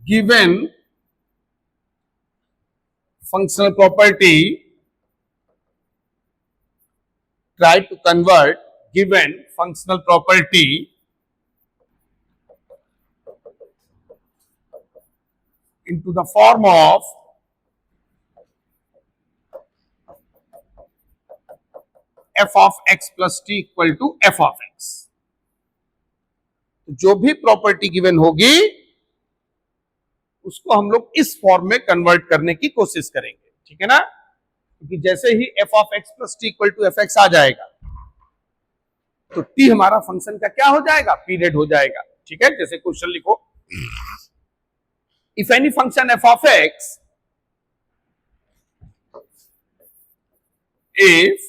given functional property, try to convert given functional property into the form of f of x plus t equal to f of x. जो भी property given होगी उसको हम लोग इस form में convert करने की कोशिश करेंगे, ठीक है ना। क्योंकि जैसे ही f of x plus T equal to F x आ जाएगा तो t हमारा फंक्शन का क्या हो जाएगा, पीरियड हो जाएगा, ठीक है। जैसे क्वेश्चन लिखो, if any function f of x, if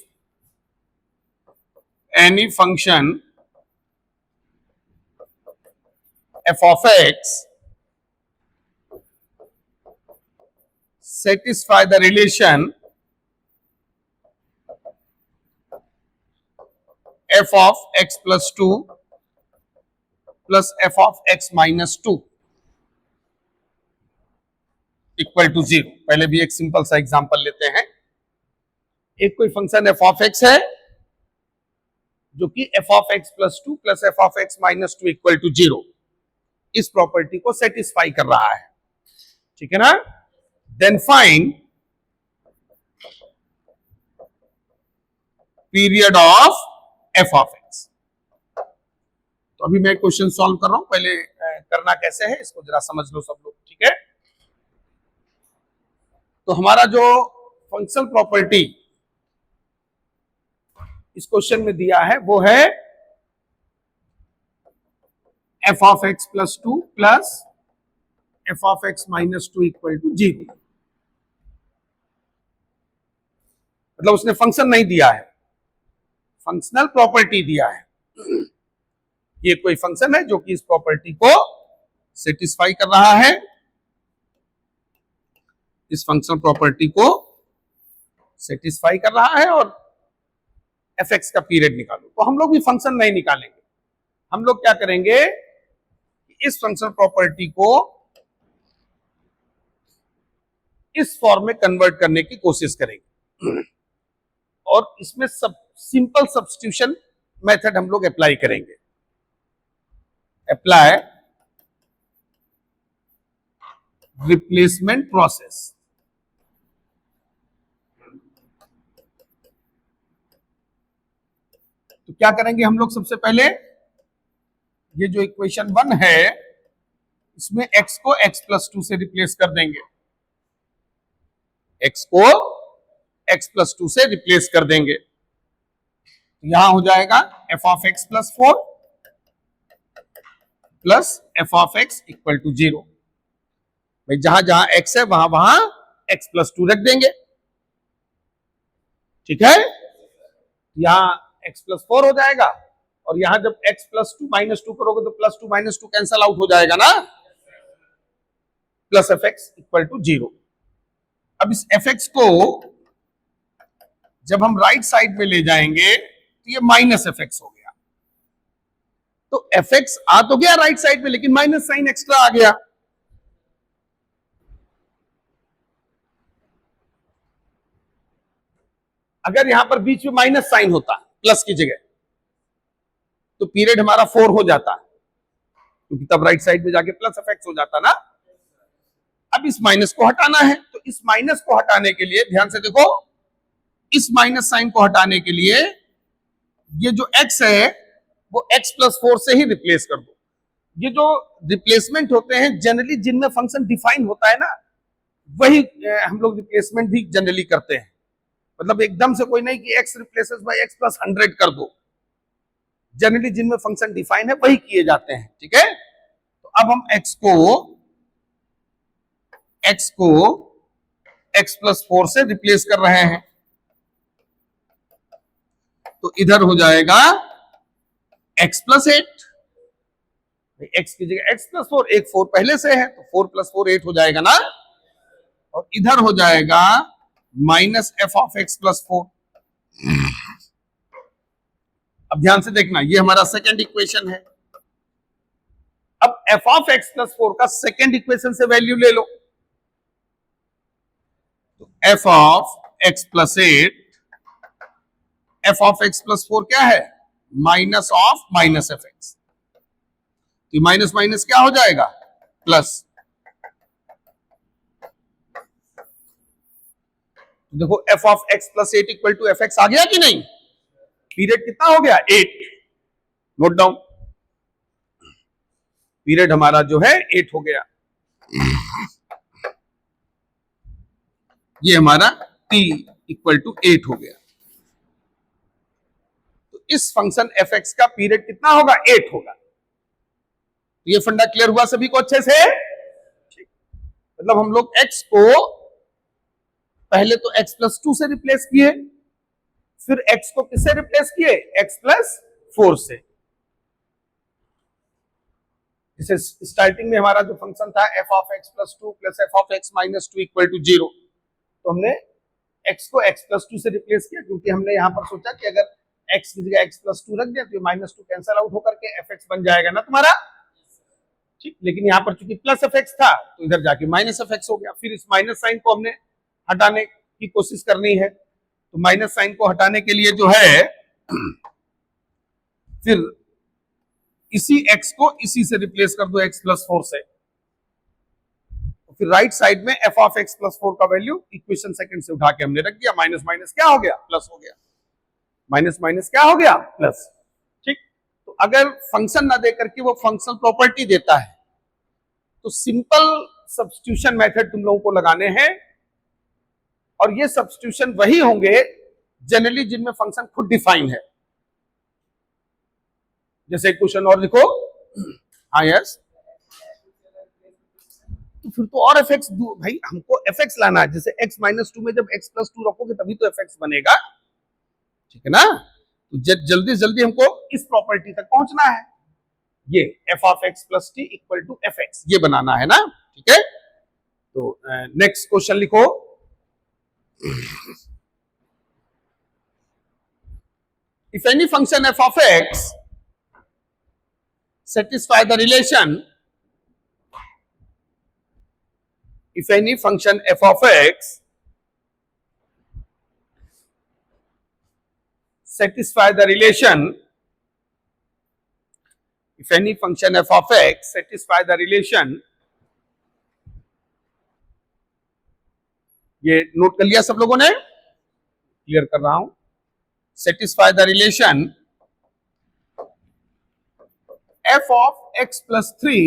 any function f of x satisfy the relation f of x plus 2 plus f of x minus 2 equal to 0। पहले भी एक सिंपल सा एग्जांपल लेते हैं। एक कोई फंक्शन f ऑफ x है जो कि f of x plus 2 plus f of x minus 2 equal to 0 इस प्रॉपर्टी को सेटिस्फाई कर रहा है, ठीक है ना। Then find period of f of x। तो अभी मैं क्वेश्चन सॉल्व कर रहा हूं, पहले करना कैसे है इसको जरा समझ लो सब लोग, ठीक है। तो हमारा जो फंक्शनल प्रॉपर्टी इस क्वेश्चन में दिया है वो है f of x plus 2 plus f of x minus 2 equal to 0। मतलब उसने फंक्शन नहीं दिया है, फंक्शनल प्रॉपर्टी दिया है। ये कोई फंक्शन है जो कि इस प्रॉपर्टी को सेटिस्फाई कर रहा है। इस फंक्शनल प्रॉपर्टी को सेटिस्फाई कर रहा है और एफ एक्स का पीरियड निकालो। तो हम लोग भी फंक्शन नहीं निकालेंगे, हम लोग क्या करेंगे, इस फंक्शनल प्रॉपर्टी को इस फॉर्म में कन्वर्ट करने की कोशिश करेंगे और इसमें सब सिंपल सब्स्टिट्यूशन मेथड हम लोग अप्लाई करेंगे। Apply replacement process. तो क्या करेंगे हम लोग, सबसे पहले ये जो इक्वेशन 1 है इसमें x को x प्लस 2 से रिप्लेस कर देंगे, x को x प्लस 2 से रिप्लेस कर देंगे। यहां हो जाएगा f of x plus 4 plus f of x equal to 0। भाई जहां जहां x है वहां वहां x प्लस 2 रख देंगे, ठीक है। यहां x प्लस 4 हो जाएगा और यहां जब x प्लस 2 माइनस 2 करोगे तो प्लस 2 माइनस 2 कैंसल आउट हो जाएगा ना, plus f x equal to 0। अब इस एफ एक्स को जब हम राइट साइड में ले जाएंगे तो ये माइनस एफ एक्स हो गया। तो एफ एक्स आ तो गया राइट साइड में लेकिन माइनस साइन एक्स्ट्रा आ गया। अगर यहां पर बीच में माइनस साइन होता प्लस की जगह तो पीरियड हमारा 4 हो जाता, क्योंकि तब राइट साइड में जाके प्लस एफ एक्स हो जाता ना। अब इस माइनस को हटाना है, तो इस माइनस को हटाने के लिए ध्यान से देखो, इस माइनस साइन को हटाने के लिए ये जो x है वो x प्लस 4 से ही रिप्लेस कर दो। ये जो रिप्लेसमेंट होते हैं जनरली जिनमें फंक्शन डिफाइन होता है ना, वही हम लोग रिप्लेसमेंट भी जनरली करते हैं। मतलब एकदम से कोई नहीं कि x replaces by x plus 100 कर दो, जनरली जिनमें फंक्शन डिफाइन है वही किए जाते हैं, ठीक है। तो अब हम x को x प्लस 4 से रिप्लेस कर रहे हैं, तो इधर हो जाएगा x प्लस 8, x की जगह x प्लस 4, एक 4 पहले से है तो 4 प्लस 4 8 हो जाएगा ना, और इधर हो जाएगा minus F of x plus 4। अब ध्यान से देखना, ये हमारा सेकंड इक्वेशन है। अब एफ ऑफ एक्स प्लस 4 का सेकेंड इक्वेशन से वैल्यू ले लो। तो F of x plus 8, F of x plus 4 क्या है? Minus of minus F X. तो माइनस माइनस क्या हो जाएगा? प्लस। देखो F of x plus 8 equal to F x आ गया कि नहीं? पीरियड कितना हो गया? 8। नोट डाउन, पीरियड हमारा जो है 8 हो गया। ये हमारा t इक्वल टू 8 हो गया। तो इस फंक्शन एफ एक्स का पीरियड कितना होगा? 8 होगा। तो ये फंडा क्लियर हुआ सभी को अच्छे से? मतलब हम लोग x को पहले तो x प्लस 2 से रिप्लेस किए, फिर x को किससे रिप्लेस किए? x प्लस 4 से। जैसे स्टार्टिंग में हमारा जो फंक्शन था f of x plus 2 plus F of x minus 2 equal to 0, तो हमने x को x प्लस 2 से रिप्लेस किया, क्योंकि हमने यहां पर सोचा कि अगर x की जगह x प्लस 2 रख दिया तो माइनस 2 कैंसल आउट होकर के एफ एक्स बन जाएगा ना तुम्हारा, ठीक। लेकिन यहां पर चूंकि प्लस एफ एक्स था तो इधर जाके माइनस एफ एक्स हो गया। फिर इस माइनस साइन को हमने हटाने की कोशिश करनी है, तो माइनस साइन को हटाने के लिए जो है फिर इसी x को इसी से रिप्लेस कर दो x प्लस 4 से। तो फिर राइट साइड में f ऑफ x प्लस 4 का वैल्यू इक्वेशन सेकंड से उठा के हमने रख दिया। माइनस माइनस क्या हो गया? प्लस हो गया। माइनस माइनस क्या हो गया? प्लस, ठीक। तो अगर फंक्शन ना देकर के वो फंक्शनल प्रॉपर्टी देता है तो सिंपल सब्स्टिट्यूशन मेथड तुम लोगों को लगाने हैं, और ये सब्स्टिट्यूशन वही होंगे जनरली जिनमें फंक्शन खुद डिफाइन है। जैसे क्वेश्चन और लिखो, हाँ यस, तो फिर तो और एफ एक्स भाई हमको एफ एक्स लाना है। जैसे x माइनस 2 में जब x प्लस 2 रखोगे तभी तो एफ एक्स बनेगा, ठीक है ना। तो जल्दी जल्दी हमको इस प्रॉपर्टी तक पहुंचना है, ये f of x plus T equal to F x, ये बनाना है ना, ठीक है। तो नेक्स्ट क्वेश्चन लिखो, if any function f of x satisfy the relation, if any function f of x satisfy the relation, if any function f of x satisfy the relation, ये note कर लिया सब लोगों ने? क्लियर कर रहा हूं। satisfy the relation f of x plus 3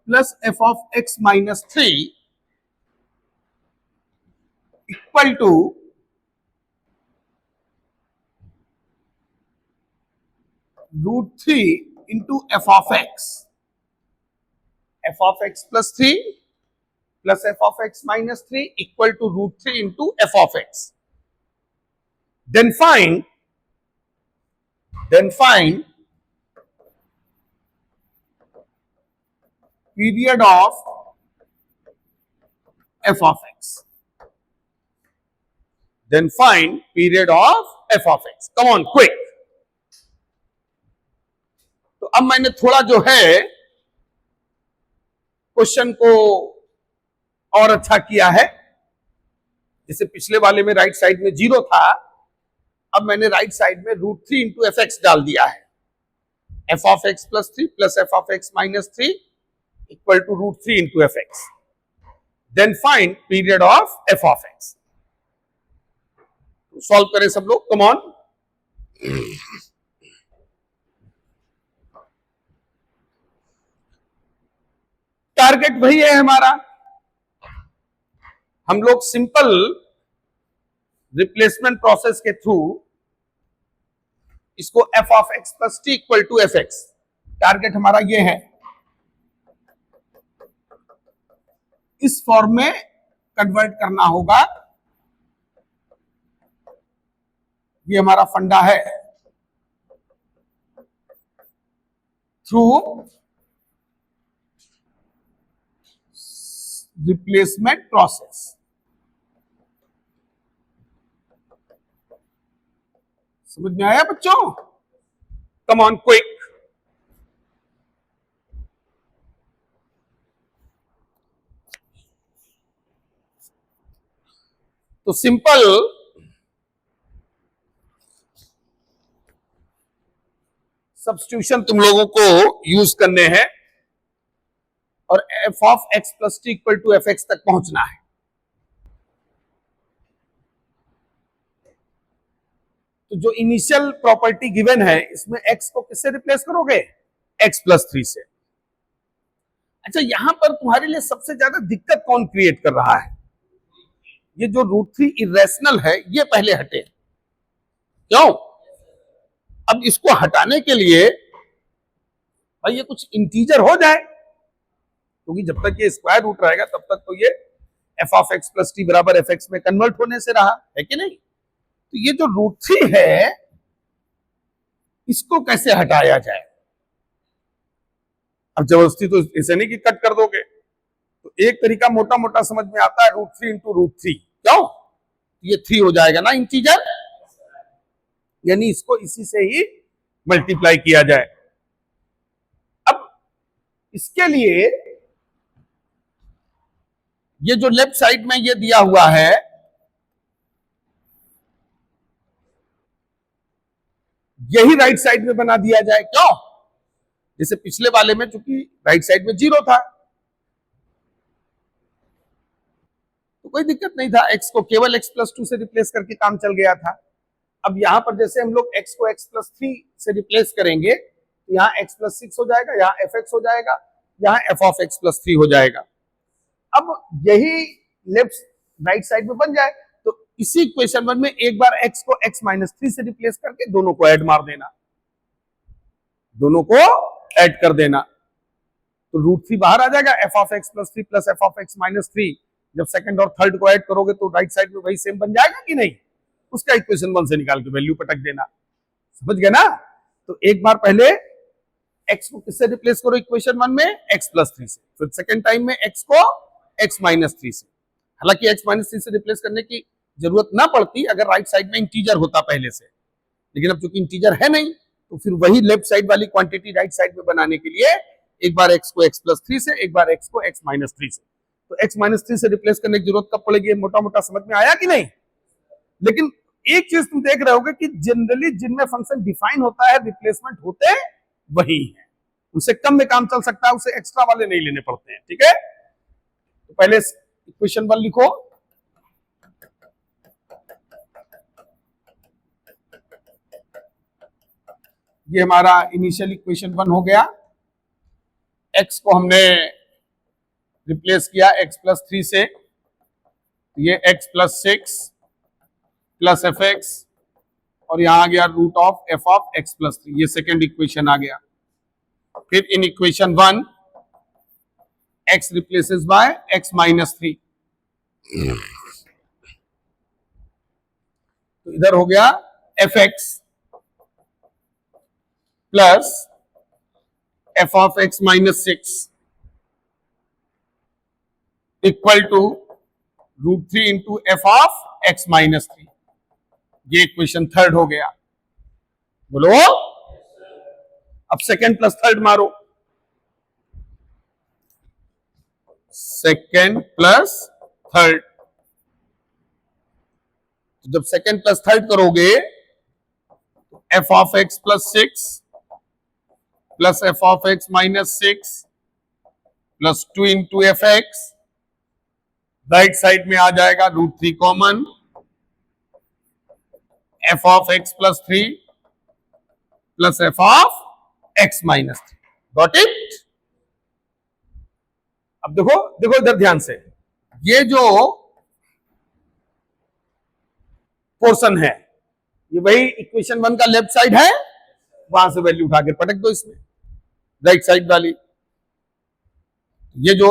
plus f of x minus 3 equal to root 3 into f of x, f of x plus 3 plus f of x minus 3 equal to root 3 into f of x. Then find period of f of x. Then find period of f of x. Come on, quick. तो अब मैंने थोड़ा जो है question को और अच्छा किया है। जैसे पिछले वाले में राइट साइड में 0 था, अब मैंने राइट साइड में रूट 3 इंटू एफ एक्स डाल दिया है। F of x plus 3 plus F of x minus 3 equal to root 3 into f x. Then find period of F of x. Solve करें सब लोग, कम ऑन। टारगेट वही है हमारा, हम लोग सिंपल रिप्लेसमेंट प्रोसेस के थ्रू इसको f of x plus T equal to F x, target हमारा ये है, इस फॉर्म में कन्वर्ट करना होगा। ये हमारा फंडा है, थ्रू रिप्लेसमेंट प्रोसेस। समझ में आया बच्चों? Come on quick. तो सिंपल सब्स्टिट्यूशन तुम लोगों को यूज करने हैं और f of x plus T equal to F x तक पहुंचना है। तो जो इनिशियल प्रॉपर्टी गिवन है इसमें एक्स को किससे रिप्लेस करोगे? एक्स प्लस 3 से। अच्छा, यहां पर तुम्हारे लिए सबसे ज्यादा दिक्कत कौन क्रिएट कर रहा है? ये जो √3 इरेशनल है ये पहले हटे। क्यों? अब इसको हटाने के लिए भाई ये कुछ इंटीजर हो जाए, क्योंकि जब तक ये स्क्वायर रूट रहेगा तब तक तो ये f of x plus T बराबर एफ एक्स में कन्वर्ट होने से रहा है कि नहीं। तो ये जो √3 है इसको कैसे हटाया जाए? अब जबरदस्ती तो ऐसे नहीं कि कट कर दोगे, तो एक तरीका मोटा मोटा समझ में आता है √3 इंटू √3। क्यों? ये 3 हो जाएगा ना इंटीजर, यानी इसको इसी से ही मल्टीप्लाई किया जाए। अब इसके लिए ये जो लेफ्ट साइड में ये दिया हुआ है यही राइट साइड में बना दिया जाए। क्यों? जैसे पिछले वाले में चूंकि राइट साइड में 0 था तो कोई दिक्कत नहीं था, एक्स को केवल एक्स प्लस 2 से रिप्लेस करके काम चल गया था। अब यहां पर जैसे हम लोग एक्स को एक्स प्लस 3 से रिप्लेस करेंगे तो यहां एक्स प्लस 6 हो जाएगा, यहां एफ एक्स हो जाएगा, यहां एफ ऑफ एक्स प्लस 3 हो जाएगा। अब यही लेफ्ट राइट साइड में बन जाए तो इसी इक्वेशन 1 में एक बार x को x माइनस 3 से रिप्लेस करके दोनों को ऐड मार देना, दोनों को ऐड कर देना, तो √3 बाहर आ जाएगा, F of x plus 3 plus F of x minus 3। जब सेकंड और थर्ड को ऐड करोगे तो राइट साइड में वही सेम बन जाएगा कि नहीं? उसका इक्वेशन 1 से निकाल के वैल्यू पटक देना। समझ गए ना? तो एक बार पहले x को किससे रिप्लेस करो इक्वेशन 1 में? x प्लस 3 से। फिर सेकंड टाइम में x को x माइनस 3 से। हालांकि x माइनस 3 से रिप्लेस करने की जरूरत ना पड़ती अगर राइट साइड में इंटीजर होता पहले से, लेकिन अब चूंकि इंटीजर है नहीं तो फिर वही लेफ्ट साइड वाली क्वांटिटी राइट साइड में बनाने के लिए एक बार x को x प्लस 3 से, एक बार x को x माइनस 3 से। तो x माइनस 3 से रिप्लेस करने की जरूरत कब पड़ेगी? मोटा मोटा समझ में आया कि नहीं? लेकिन एक चीज तुम देख रहे होगे कि जनरली जिनमें फंक्शन डिफाइन होता है रिप्लेसमेंट होते वही है, उनसे कम में काम चल सकता है, उसे एक्स्ट्रा वाले नहीं लेने पड़ते हैं। ठीक है, तो पहले इक्वेशन 1 लिखो। ये हमारा इनिशियल इक्वेशन 1 हो गया। x को हमने रिप्लेस किया x प्लस 3 से, ये x plus 6 plus f x और यहां आ गया root of F of x plus 3। ये सेकेंड इक्वेशन आ गया। फिर in equation 1 x replaces by x minus 3, तो इधर हो गया f x plus F of x minus 6 equal to √3 into f of x minus 3। ये इक्वेशन थर्ड हो गया। बोलो, अब सेकेंड प्लस थर्ड मारो। सेकेंड प्लस थर्ड, जब सेकेंड प्लस थर्ड करोगे तो F of x plus 6 plus F of x minus 6 plus 2 into f x, right side में आ जाएगा √3 common, F of x plus 3 plus F of x minus 3। Got it? अब देखो देखो इधर ध्यान से, ये जो पोर्शन है ये वही इक्वेशन 1 का लेफ्ट साइड है, वहां से वैल्यू उठा के पटक दो इसमें राइट साइड वाली। ये जो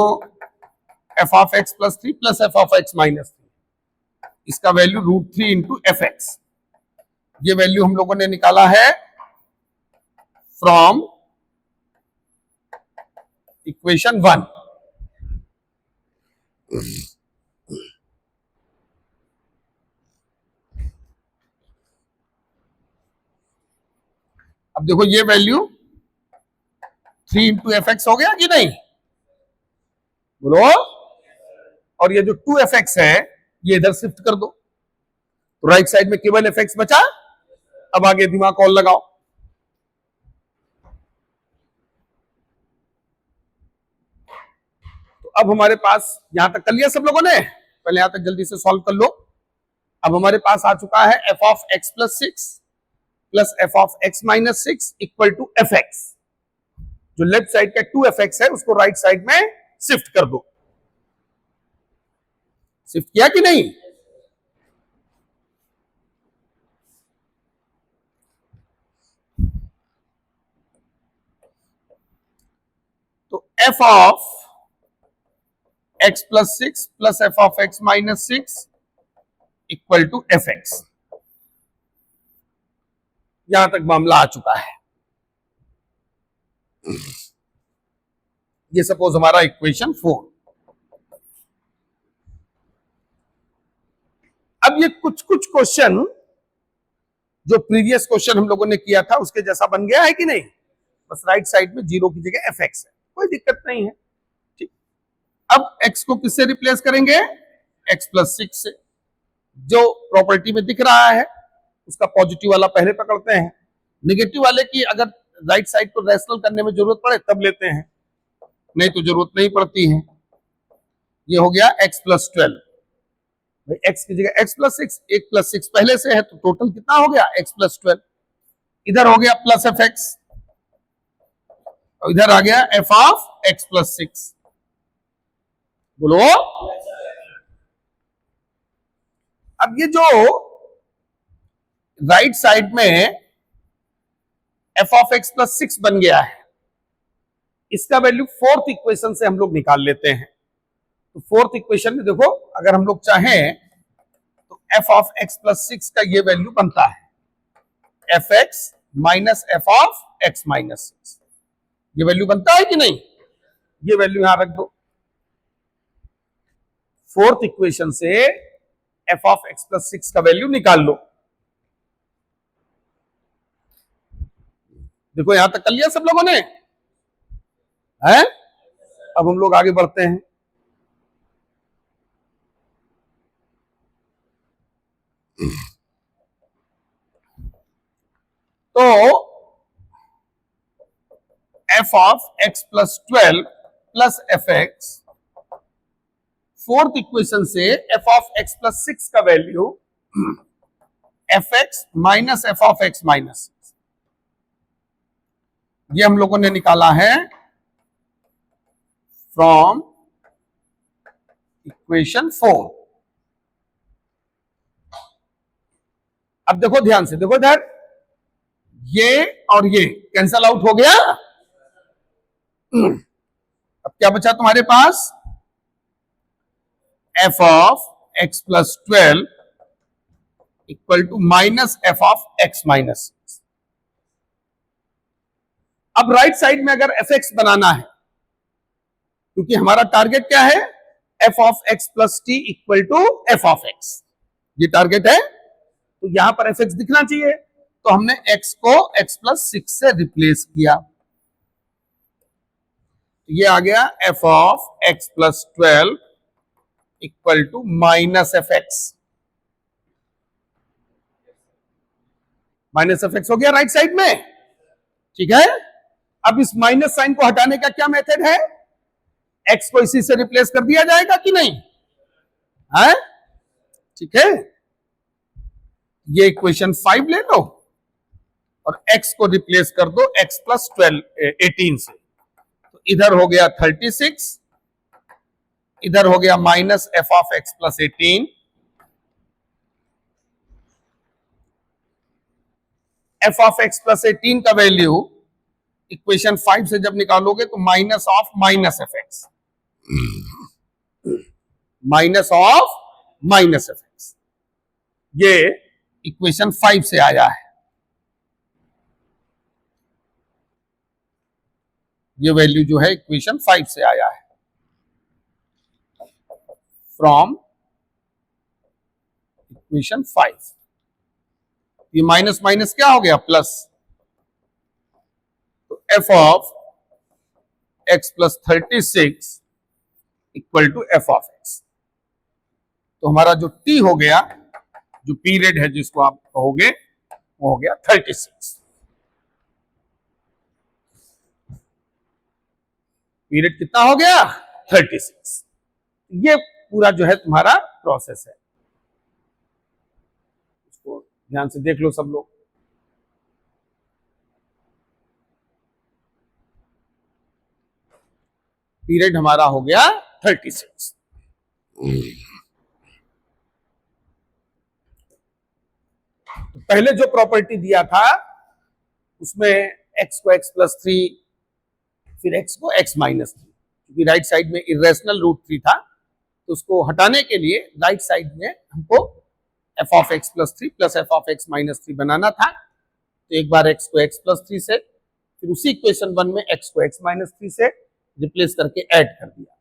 F of x plus 3 plus F of x minus 3, इसका वैल्यू √3 इंटू एफ एक्स, ये वैल्यू हम लोगों ने निकाला है फ्रॉम इक्वेशन 1। अब देखो ये वैल्यू 3 इंटू एफ एक्स हो गया कि नहीं? बोलो। और ये जो 2 एफ एक्स है ये इधर शिफ्ट कर दो, तो राइट साइड में केवल एफ एक्स बचा। अब आगे दिमाग और लगाओ। तो अब हमारे पास यहां तक कर लिया सब लोगों ने, पहले यहां तक जल्दी से सॉल्व कर लो। अब हमारे पास आ चुका है F of x plus 6 plus F of x minus 6 equal to F x. जो लेफ्ट साइड का 2fx है उसको राइट साइड में शिफ्ट कर दो। शिफ्ट किया कि नहीं? तो F of x plus 6 plus F of x minus 6 equal to F x. यहां तक मामला आ चुका है। ये सपोज हमारा इक्वेशन 4। अब ये कुछ कुछ क्वेश्चन जो प्रीवियस क्वेश्चन हम लोगों ने किया था उसके जैसा बन गया है कि नहीं? बस राइट साइड में 0 की जगह एफ एक्स है, कोई दिक्कत नहीं है। ठीक, अब x को किससे रिप्लेस करेंगे? x प्लस 6 से। जो प्रॉपर्टी में दिख रहा है उसका पॉजिटिव वाला पहले पकड़ते हैं, नेगेटिव वाले की अगर राइट साइड को रैशनल करने में जरूरत पड़े तब लेते हैं, नहीं तो जरूरत नहीं पड़ती है। ये हो गया x प्लस 12। भाई x की जगह x प्लस 6, 1 प्लस 6 पहले से है तो टोटल कितना हो गया? x plus 12। इधर हो गया प्लस एफ एक्स और इधर आ गया एफ ऑफ x प्लस 6। बोलो। अब ये जो राइट साइड में एफ ऑफ एक्स प्लस 6 बन गया है, इसका वैल्यू फोर्थ इक्वेशन से हम लोग निकाल लेते हैं। तो फोर्थ इक्वेशन में देखो, अगर हम लोग चाहें तो एफ ऑफ एक्स प्लस 6 का ये वैल्यू बनता है f x minus F of x minus 6। ये वैल्यू बनता है कि नहीं? ये वैल्यू यहां रख दो। फोर्थ इक्वेशन से एफ ऑफ एक्स प्लस 6 का वैल्यू निकाल लो। देखो यहां तक कर लिया सब लोगों ने है? अब हम लोग आगे बढ़ते हैं। तो F of x plus 12 plus f x, fourth equation से एफ ऑफ एक्स प्लस 6 का value F x minus F of x minus 6, ये हम लोगों ने निकाला है फ्रॉम इक्वेशन 4। अब देखो ध्यान से, देखो इधर ये और ये कैंसल आउट हो गया। अब क्या बचा तुम्हारे पास? F of x plus 12 equal to minus F of x minus 6। अब राइट साइड में अगर एफ एक्स बनाना है, क्योंकि हमारा टारगेट क्या है? F of x plus T equal to f of x, ये टारगेट है। तो यहां पर एफ एक्स दिखना चाहिए, तो हमने x को x प्लस 6 से रिप्लेस किया। ये आ गया f of x plus 12 equal to minus F x. Minus F x हो गया राइट साइड में, ठीक है। अब इस माइनस साइन को हटाने का क्या मेथड है? x को इसी से रिप्लेस कर दिया जाएगा कि नहीं है? ठीक है, ये इक्वेशन 5 ले लो और x को रिप्लेस कर दो x प्लस 18 से। तो इधर हो गया 36, इधर हो गया minus F of x plus 18। F of x plus 18 का वैल्यू इक्वेशन 5 से जब निकालोगे तो minus of minus F x, minus of minus F x, ये इक्वेशन 5 से आया है। ये वैल्यू जो है इक्वेशन 5 से आया है, फ्रॉम इक्वेशन 5। ये माइनस माइनस क्या हो गया? प्लस। तो F of x plus 36 equal to f of x. तो हमारा जो टी हो गया जो पीरियड है जिसको आप कहोगे वो हो गया 36। पीरियड कितना हो गया 36। ये पूरा जो है तुम्हारा प्रोसेस है, इसको ध्यान से देख लो सब लोग। पीरियड हमारा हो गया 36। पहले जो प्रॉपर्टी दिया था उसमें x को x प्लस 3, फिर x को x माइनस 3, क्योंकि राइट साइड में इरेशनल रूट 3 था, तो उसको हटाने के लिए राइट साइड में हमको f of x plus 3 plus f of x minus 3 बनाना था। तो एक बार x को x प्लस 3 से, फिर उसी इक्वेशन 1 में x को x माइनस 3 से रिप्लेस करके ऐड कर दिया।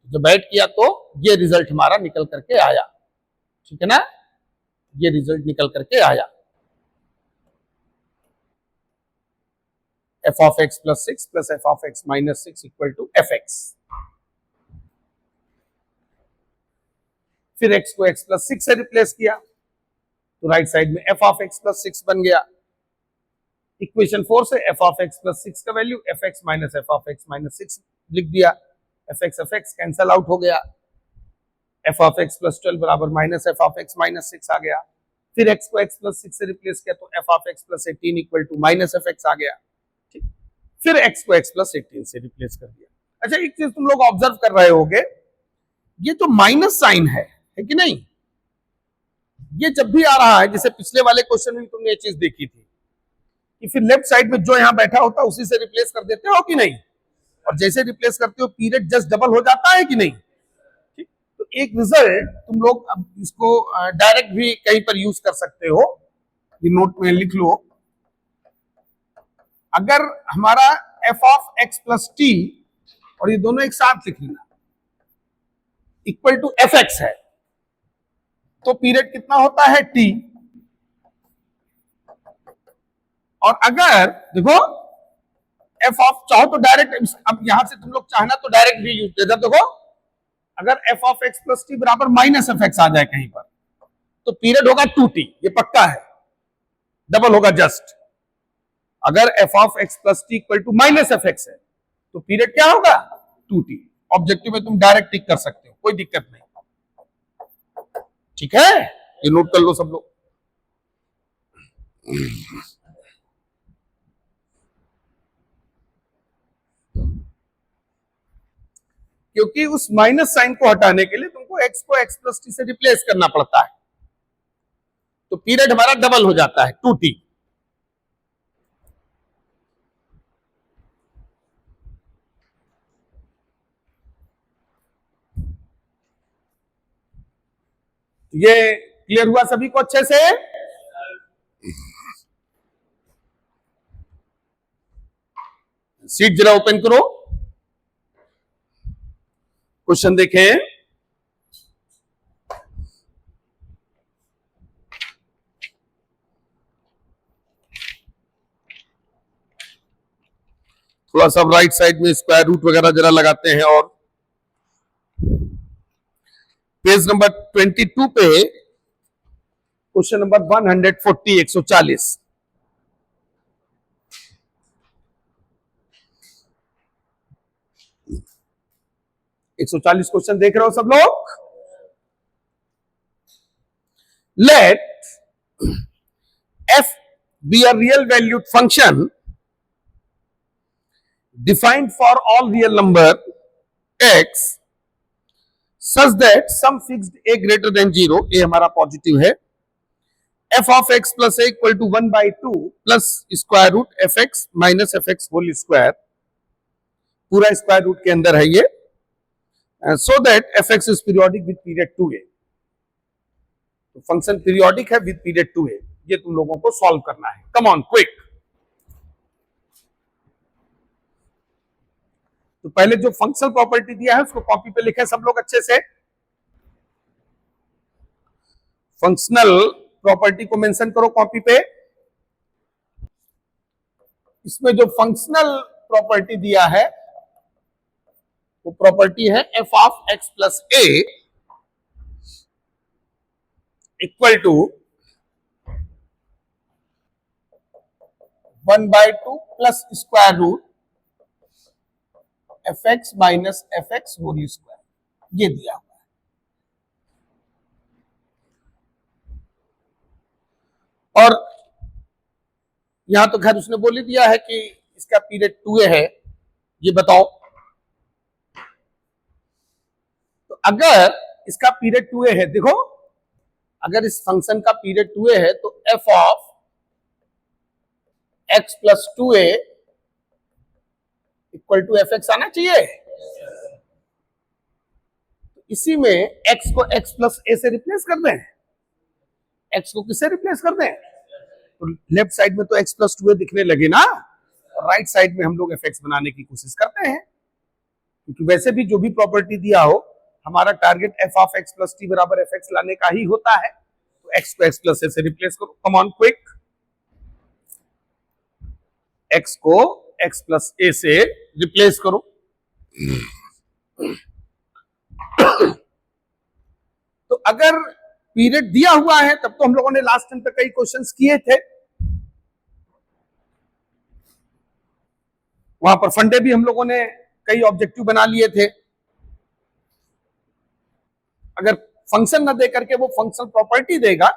जब ऐड किया तो ये रिजल्ट हमारा निकल करके आया, ठीक है ना, ये रिजल्ट निकल करके आया f of x plus 6 plus f of x minus 6 equal to fx। फिर x को x प्लस 6 से रिप्लेस किया तो राइट साइड में f ऑफ x प्लस 6 बन गया। इक्वेशन 4 से f ऑफ x प्लस 6 का value fx minus f of x minus 6 लिख दिया, fx कैंसल आउट हो गया, f ऑफ x प्लस 12 बराबर minus f of x minus 6 आ गया। फिर x को x प्लस 6 से रिप्लेस किया तो f of x plus 18 equal to minus fx आ गया, ठीक। फिर x को x प्लस 18 से रिप्लेस कर दिया। अच्छा, एक चीज तुम लोग ऑब्जर्व कर रहे होगे, ये जो माइनस साइन है कि नहीं, ये जब भी आ रहा है, जैसे पिछले वाले क्वेश्चन में तुमने ये चीज देखी थी कि फिर लेफ्ट साइड में जो यहां बैठा होता है उसी से रिप्लेस कर देते हो कि नहीं, और जैसे रिप्लेस करते हो पीरियड जस्ट डबल हो जाता है कि नहीं, ठीक। तो एक रिजल्ट तुम लोग अब इसको डायरेक्ट भी कहीं पर यूज कर सकते हो, ये नोट में लिख लो। अगर हमारा f of x plus T, और ये दोनों एक साथ लिख लेना, इक्वल टू fx है, तो पीरियड कितना होता है t। और अगर देखो f ऑफ, चाहो तो डायरेक्ट, अब यहां से तुम लोग चाहना तो डायरेक्ट भी यूज कर, देखो अगर f of x plus T बराबर माइनस fx आ जाए कहीं पर, तो पीरियड होगा 2t, ये पक्का है, डबल होगा जस्ट। अगर f of x plus T equal to minus fx है तो पीरियड क्या होगा 2t। ऑब्जेक्टिव में तुम डायरेक्ट टिक कर सकते हो, कोई दिक्कत नहीं, ठीक है, ये नोट कर लो सब लोग। क्योंकि उस माइनस साइन को हटाने के लिए तुमको x को x प्लस टी से रिप्लेस करना पड़ता है, तो पीरियड हमारा डबल हो जाता है 2t। ये क्लियर हुआ सभी को अच्छे से? सीट जरा ओपन करो, क्वेश्चन देखें। थोड़ा सा राइट साइड में स्क्वायर रूट वगैरह जरा लगाते हैं, और पेज नंबर 22 पे क्वेश्चन नंबर 140 140 140 क्वेश्चन देख रहे हो सब लोग। Let f be a real valued function defined for all real number x such that sum fixed a greater than 0, ये हमारा पॉजिटिव है, f of x plus a equal to 1/2 plus square root F x minus F x whole square, पूरा square root के अंदर है ये, so that f x is periodic with period 2a। तो function periodic है with period 2a, ये तुम लोगों को सॉल्व करना है। Come on quick. तो पहले जो फंक्शनल प्रॉपर्टी दिया है उसको कॉपी पे लिखे सब लोग अच्छे से। फंक्शनल प्रॉपर्टी को मेंशन करो कॉपी पे। इसमें जो फंक्शनल प्रॉपर्टी दिया है वो प्रॉपर्टी है f of x plus a equal to 1/2 plus square root F x minus F x whole square, ये दिया हुआ है। और यहां तो खैर उसने बोल ही दिया है कि इसका पीरियड 2a है। ये बताओ, तो अगर इसका पीरियड 2a है, देखो अगर इस फंक्शन का पीरियड 2a है तो f of x plus 2a equal to F x आना चाहिए। तो इसी में x को x प्लस a से रिप्लेस कर दें। x को किससे रिप्लेस कर दें? तो लेफ्ट साइड में तो x प्लस 2a दिखने लगे ना, और राइट साइड में हम लोग एफ एक्स बनाने की कोशिश करते हैं, क्योंकि वैसे भी जो भी प्रॉपर्टी दिया हो हमारा target f of x plus T बराबर एफ एक्स लाने का ही होता है। तो x को x प्लस a से रिप्लेस करो, कम ऑन क्विक। x को x प्लस a से रिप्लेस करो। तो अगर पीरियड दिया हुआ है तब तो हम लोगों ने लास्ट टाइम पे कई क्वेश्चंस किए थे, वहां पर फंडे भी हम लोगों ने कई ऑब्जेक्टिव बना लिए थे। अगर फंक्शन ना दे करके वो फंक्शनल प्रॉपर्टी देगा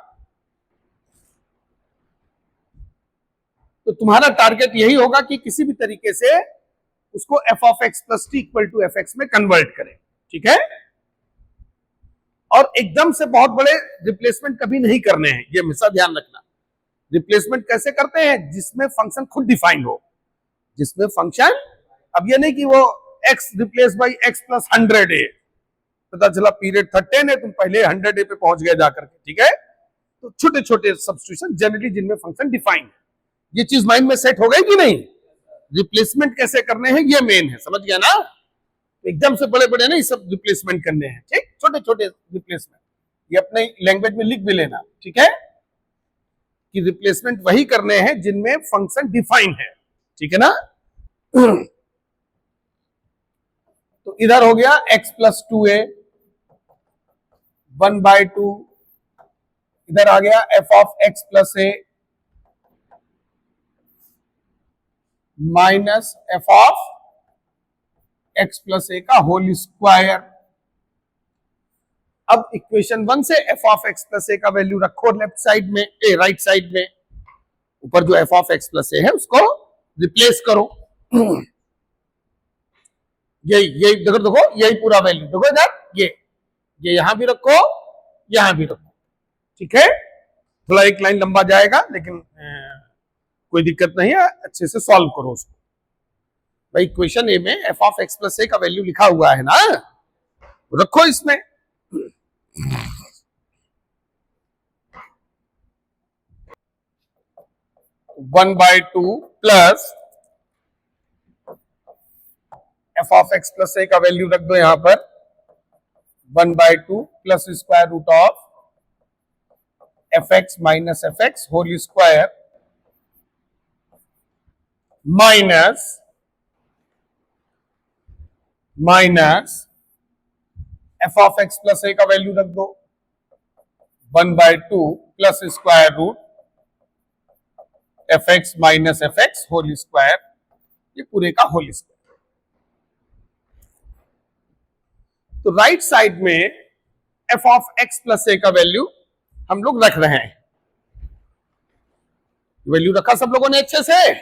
तो तुम्हारा टारगेट यही होगा कि किसी भी तरीके से उसको f of x plus T equal to F x में कन्वर्ट करें, ठीक है। और एकदम से बहुत बड़े रिप्लेसमेंट कभी नहीं करने हैं, ये हमेशा ध्यान रखना। रिप्लेसमेंट कैसे करते हैं? जिसमें फंक्शन खुद डिफाइंड हो, जिसमें फंक्शन, अब ये नहीं कि वो x replace by x plus 100a, पता चला पीरियड 10 है तुम पहले 100a पे पहुंच गए जाकर के, ठीक है। तो छोटे छोटे सब्स्टिट्यूशन जनरली जिनमें फंक्शन डिफाइंड है, ये चीज माइंड में सेट हो गई कि नहीं? रिप्लेसमेंट कैसे करने हैं ये मेन है, समझ गया ना। एकदम से बड़े बड़े नहीं सब रिप्लेसमेंट करने हैं, ठीक, छोटे छोटे रिप्लेसमेंट, ये अपने लैंग्वेज में लिख भी लेना, ठीक है, कि रिप्लेसमेंट वही करने हैं जिनमें फंक्शन डिफाइन है, ठीक है ना। तो इधर हो गया x प्लस 2a 1/2, इधर आ गया f of x plus a minus f of x plus a का होल स्क्वायर। अब इक्वेशन 1 से f of x plus a का वैल्यू रखो लेफ्ट साइड में, राइट साइड में, ऊपर जो f of x plus a है उसको रिप्लेस करो। यही देखो देखो, यही पूरा वैल्यू देखो इधर, ये यहां भी रखो, यहां भी रखो, ठीक है। थोड़ा एक लाइन लंबा जाएगा लेकिन कोई दिक्कत नहीं है, अच्छे से सॉल्व करो उसको। भाई इक्वेशन ए में F of x plus A का वैल्यू लिखा हुआ है ना, रखो इसमें। One by two plus F of x plus A का वैल्यू रख दो यहां पर 1/2 plus square root of F x minus F x whole square minus F of x plus A का वैल्यू रख दो 1/2 plus square root F x minus F x whole square, ये पूरे का होल स्क्वायर। तो राइट साइड में F of x plus A का value हम लोग रख रहे हैं, वैल्यू रखा सब लोगों ने अच्छे से।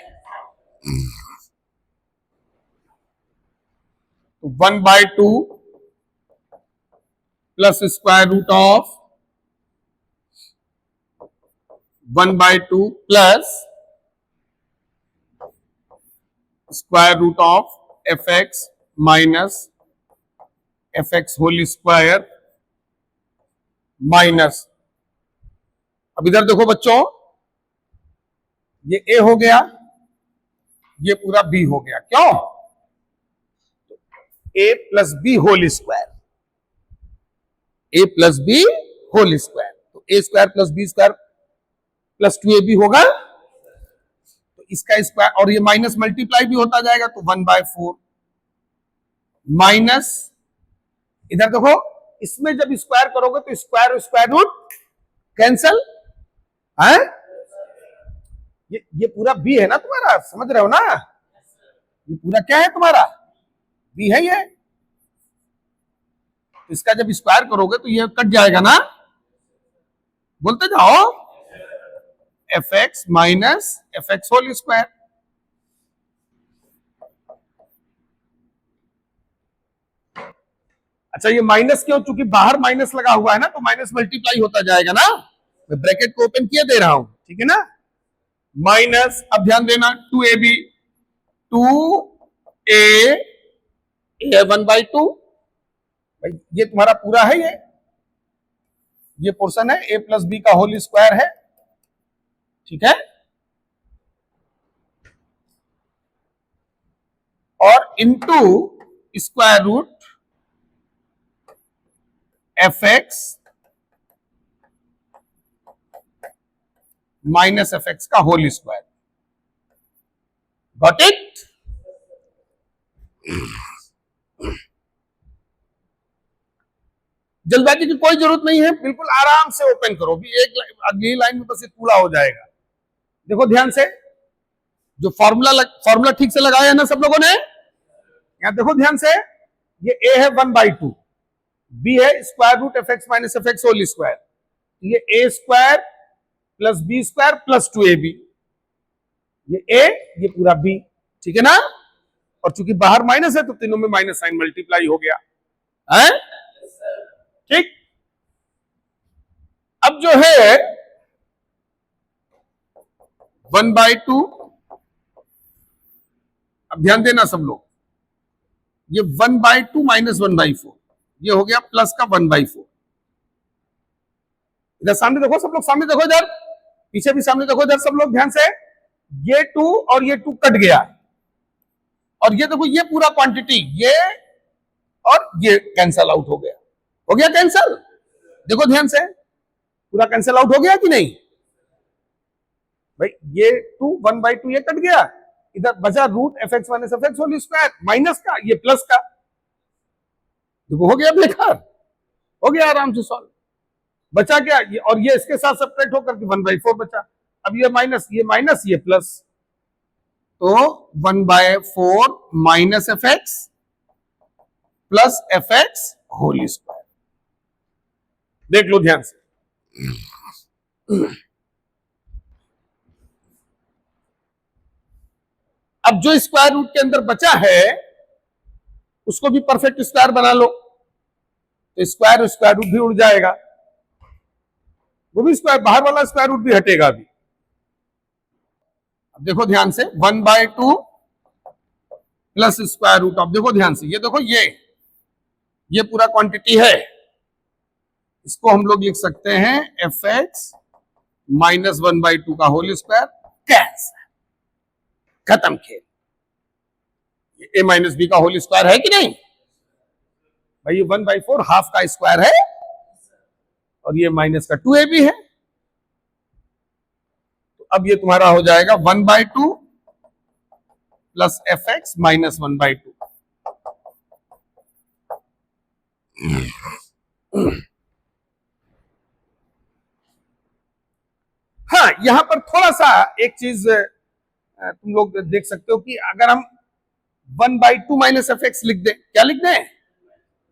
तो 1/2 plus square root of 1/2 plus square root of F x minus F x whole square minus, अब इधर देखो बच्चों, ये a हो गया, ये पूरा b हो गया, क्यों? a plus b whole square, a plus b whole square, तो a square plus b square plus 2ab होगा, तो इसका स्क्वायर, और ये माइनस मल्टीप्लाई भी होता जाएगा, तो 1/4 माइनस, इधर देखो इसमें जब स्क्वायर करोगे तो स्क्वायर और स्क्वायर रूट कैंसल है। ये पूरा बी है ना तुम्हारा, समझ रहे हो ना, ये पूरा क्या है तुम्हारा, बी है ये। इसका जब स्क्वायर करोगे तो ये कट जाएगा ना, बोलते जाओ, f x minus F x whole square. अच्छा ये माइनस क्यों, चूंकि बाहर माइनस लगा हुआ है ना, तो माइनस मल्टीप्लाई होता जाएगा ना, मैं ब्रैकेट को ओपन किए दे रहा हूं, ठीक है ना, माइनस, अब ध्यान देना 2ab, 2a 1/2, भाई ये तुम्हारा पूरा है, ये पोर्शन है, a प्लस बी का होल स्क्वायर है, ठीक है, और into square root F x minus F x का होल स्क्वायर। Got it. जल्दबाजी की कोई जरूरत नहीं है, बिल्कुल आराम से ओपन करो, भी एक अगली लाइन में बस ये पूरा हो जाएगा। देखो ध्यान से, जो फॉर्मूला ठीक से लगाया है ना सब लोगों ने, यहां देखो ध्यान से, ये a है 1/2, b है square root F x minus F x whole square, ये a square plus b square plus 2ab, ये a ये पूरा b, ठीक है ना, और चूंकि बाहर माइनस है तो तीनों में माइनस साइन मल्टीप्लाई हो गया है, ठीक। अब जो है 1/2, अब ध्यान देना सब लोग, ये 1/2 माइनस 1/4, ये हो गया प्लस का 1/4। इधर सामने देखो सब लोग, सामने देखो, इधर पीछे भी सामने देखो, इधर सब लोग ध्यान से, ये 2 और ये 2 कट गया, और ये देखो ये पूरा क्वांटिटी, ये और ये कैंसल आउट हो गया कैंसल, देखो ध्यान से, पूरा कैंसल आउट हो गया कि नहीं भाई, ये 2 1/2 ये कट गया, इधर बचा root F x minus F x whole square minus का, ये प्लस का, देखो हो गया बेकार, हो गया आराम से सॉल्व, बचा क्या ये, और ये इसके साथ सब्ट्रैक्ट होकर के 1/4 बचा, अब ये माइनस ये प्लस, तो 1/4 minus F x plus f x whole square. देख लो ध्यान से, अब जो स्क्वायर रूट के अंदर बचा है उसको भी परफेक्ट स्क्वायर बना लो, तो स्क्वायर रूट भी उड़ जाएगा, वो भी स्क्वायर, बाहर वाला स्क्वायर रूट भी हटेगा अभी। अब देखो ध्यान से, 1/2 प्लस स्क्वायर रूट, अब देखो ध्यान से, ये देखो ये पूरा क्वांटिटी है, इसको हम लोग लिख सकते हैं एफ एक्स माइनस 1/2 का होल स्क्वायर, कैंसल, खत्म खेल। ये a माइनस बी का होल स्क्वायर है कि नहीं भाई, ये 1/4 हाफ का स्क्वायर है, और ये माइनस का 2ab है, तो अब ये तुम्हारा हो जाएगा 1/2 प्लस एफ एक्स माइनस 1/2। हाँ, यहां पर थोड़ा सा एक चीज तुम लोग देख सकते हो कि अगर हम 1/2 माइनस एफ एक्स लिख दें, क्या लिख दें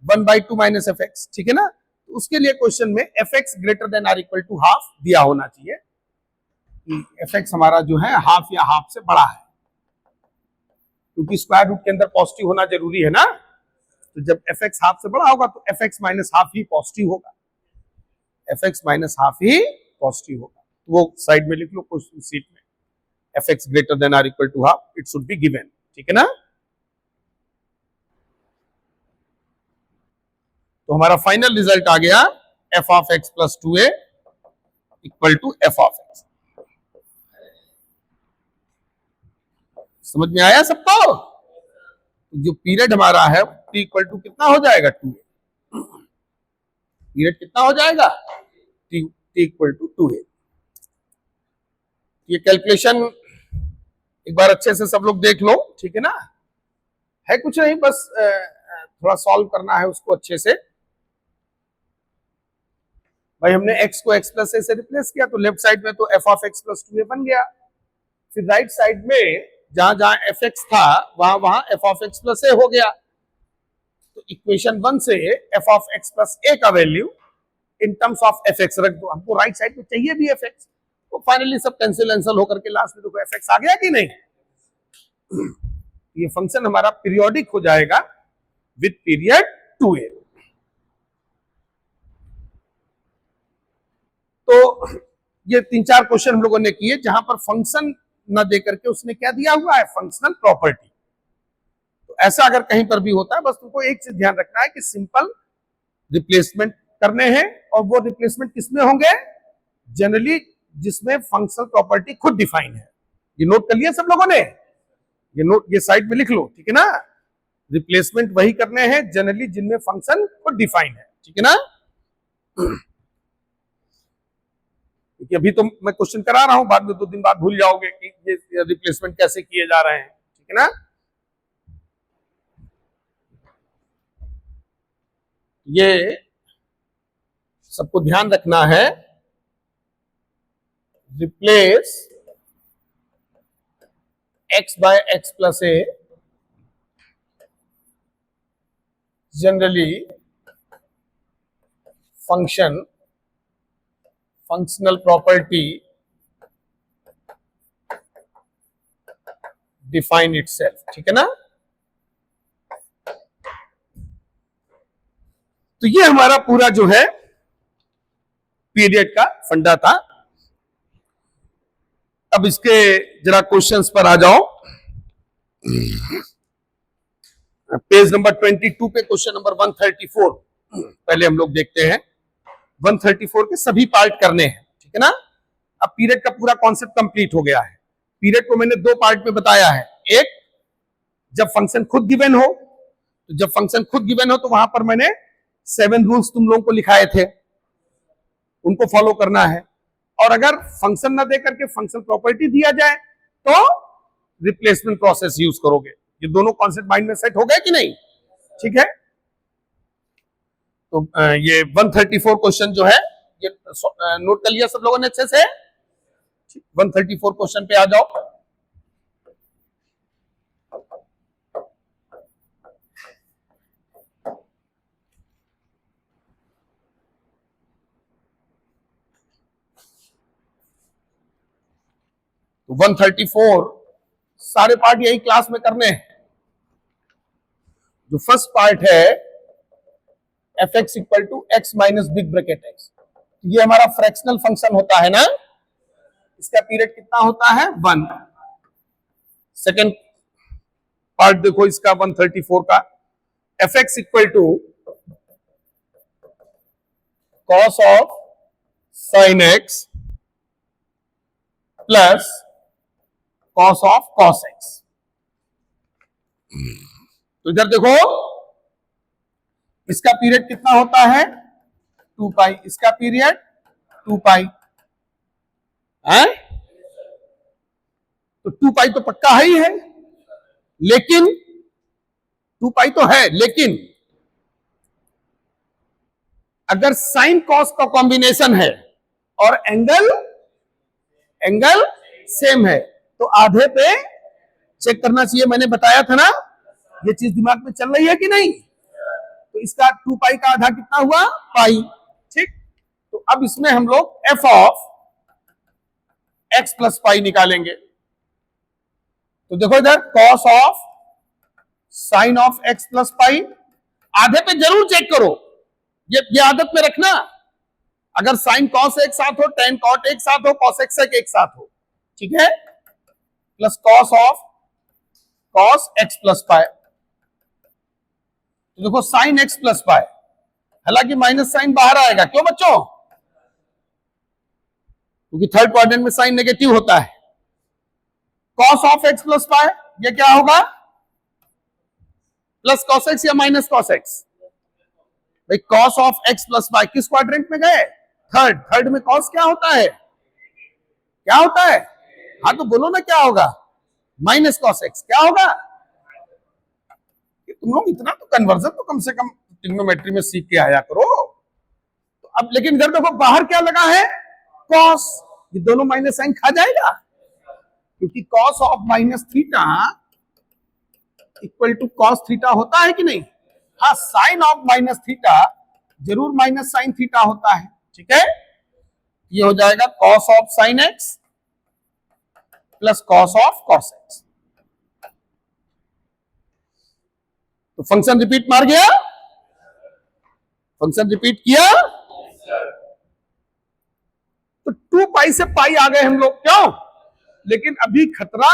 1/2 माइनस एफ एक्स, ठीक है ना, तो उसके लिए क्वेश्चन में f x greater than or equal to half दिया होना चाहिए, एफ एक्स हमारा जो है हाफ या हाफ से बड़ा है, क्योंकि स्क्वायर रूट के अंदर पॉजिटिव होना जरूरी है ना, तो जब एफ एक्स हाफ से बड़ा होगा तो एफ एक्स माइनस हाफ ही पॉजिटिव होगा, एफ एक्स माइनस हाफ ही पॉजिटिव होगा, तो वो साइड में लिख लो क्वेश्चन सीट में, f x greater than or equal to half, it should be given, ठीक है ना। तो हमारा फाइनल रिजल्ट आ गया f of x plus 2a equal to f of x. समझ में आया सबको? जो पीरियड हमारा है t इक्वल टू कितना हो जाएगा 2a, पीरियड कितना हो जाएगा t इक्वल टू 2a। ये कैलकुलेशन एक बार अच्छे से सब लोग देख लो, ठीक है ना, है कुछ नहीं, बस थोड़ा सॉल्व करना है उसको अच्छे से, भाई हमने x को x प्लस ए से रिप्लेस किया तो लेफ्ट साइड में तो f of x plus 2a बन गया। फिर राइट साइड में जहां जहां fx था वहां वहां f of x plus a हो गया। तो इक्वेशन 1 से f of x plus a का value in terms of fx रख दो, हमको राइट साइड में चाहिए भी fx, तो फाइनली सब कैंसिल होकर के लास्ट में देखो fx आ गया कि नहीं। ये फंक्शन हमारा पीरियोडिक हो जाएगा विद पीरियड 2a। तो ये 3-4 क्वेश्चन हम लोगों ने किए जहां पर फंक्शन न दे करके उसने क्या दिया हुआ है, फंक्शनल प्रॉपर्टी। तो ऐसा अगर कहीं पर भी होता है, बस तुमको एक चीज ध्यान रखना है कि सिंपल रिप्लेसमेंट करने हैं, और वो रिप्लेसमेंट किसमें होंगे, जनरली जिसमें फंक्शनल प्रॉपर्टी खुद डिफाइन है। ये नोट कर लिया सब लोगों ने, ये नोट ये साइड में लिख लो, ठीक है ना। रिप्लेसमेंट वही करने हैं जनरली जिनमें फंक्शन खुद डिफाइन है, ठीक है ना। क्योंकि अभी तो मैं क्वेश्चन करा रहा हूं, बाद में 2 दिन बाद भूल जाओगे कि ये रिप्लेसमेंट कैसे किए जा रहे हैं, ठीक है ना। ये सबको ध्यान रखना है। Replace x by x plus a generally functional property define itself, ठीक है ना। तो ये हमारा पूरा जो है पीरियड का फंडा था। अब इसके जरा क्वेश्चंस पर आ जाओ। पेज नंबर 22 पे क्वेश्चन नंबर 134 पहले हम लोग देखते हैं। 134 के सभी पार्ट करने हैं, ठीक है ना। अब पीरियड का पूरा कॉन्सेप्ट कंप्लीट हो गया है। पीरियड को मैंने 2 पार्ट में बताया है। एक, जब फंक्शन खुद गिवन हो, तो जब फंक्शन खुद गिवन हो तो वहां पर मैंने 7 रूल्स तुम लोगों को लिखाए थे, उनको फॉलो करना है। और अगर फंक्शन ना दे करके फंक्शन प्रॉपर्टी दिया जाए तो रिप्लेसमेंट प्रोसेस यूज करोगे। ये दोनों कॉन्सेप्ट माइंड में सेट हो गए कि नहीं, ठीक है। तो ये 134 क्वेश्चन जो है ये नोट कर लिया सब लोगों ने अच्छे से। 134 क्वेश्चन पे आ जाओ। तो 134 सारे पार्ट यही क्लास में करने हैं। जो फर्स्ट पार्ट है f x equal to x minus big bracket x, ये हमारा फ्रैक्शनल फंक्शन होता है ना। इसका पीरियड कितना होता है, 1। सेकेंड पार्ट देखो इसका 134 का, f x equal to cos of sine x plus cos of cos x. तो इधर देखो इसका पीरियड कितना होता है, 2 पाई, इसका पीरियड 2 पाई है। तो 2 पाई तो पक्का ही है, लेकिन 2 पाई तो है, लेकिन अगर साइन कॉस का कॉम्बिनेशन है और एंगल सेम है तो आधे पे चेक करना चाहिए। मैंने बताया था ना, ये चीज दिमाग में चल रही है कि नहीं। तो इसका 2 पाई का आधा कितना हुआ, पाई, ठीक। तो अब इसमें हम लोग एफ ऑफ एक्स प्लस पाई निकालेंगे। तो देखो इधर cos of sign of x plus पाई, आधे पे जरूर चेक करो, ये आदत में रखना। अगर साइन कॉस एक साथ हो, टेन कॉट एक साथ हो, कॉस एक्स एक साथ हो, ठीक है, plus cos of cos X plus पाई। तो देखो साइन एक्स प्लस पाई, हालांकि माइनस साइन बाहर आएगा, क्यों बच्चों, क्योंकि थर्ड क्वाड्रेंट में साइन नेगेटिव होता है। कॉस ऑफ एक्स प्लस पाई ये क्या होगा, प्लस कॉस एक्स या माइनस कॉस एक्स। भाई कॉस ऑफ एक्स प्लस पाई किस क्वाड्रेंट में गए, थर्ड में कॉस क्या होता है, क्या होता है, हाँ तो बोलो ना क्या होगा, माइनस कॉस एक्स क्या होगा। तुम लोग इतना तो कन्वर्जन तो कम से कम ट्रिग्नोमेट्री में सीख के आया करो। तो अब लेकिन इधर देखो बाहर क्या लगा है, कॉस, ये दोनों माइनस साइन खा जाएगा, क्योंकि cos of minus theta equal to cos theta होता है कि नहीं। हाँ, साइन ऑफ माइनस थीटा जरूर माइनस साइन थीटा होता है, ठीक है। ये हो जाएगा cos of sine x plus cos of cos x. तो फंक्शन रिपीट मार गया, फंक्शन रिपीट किया, तो 2 पाई से पाई आ गए हम लोग, क्यों, लेकिन अभी खतरा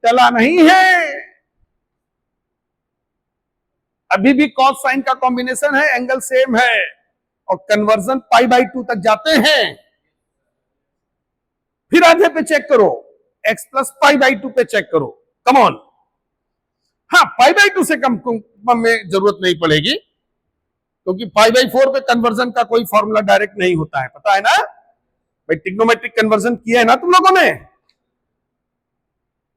टला नहीं है, अभी भी कॉस साइन का कॉम्बिनेशन है, एंगल सेम है, और कन्वर्जन पाई बाई 2 तक जाते हैं। फिर आधे पे चेक करो, x प्लस पाई बाई 2 पे चेक करो, कम ऑन। हाँ, पाई बाई 2 से कम में जरूरत नहीं पड़ेगी, क्योंकि पाई बाई 4 पे कन्वर्जन का कोई फॉर्मूला डायरेक्ट नहीं होता है, पता है ना भाई, ट्रिग्नोमेट्रिक कन्वर्जन किया है ना तुम लोगों ने,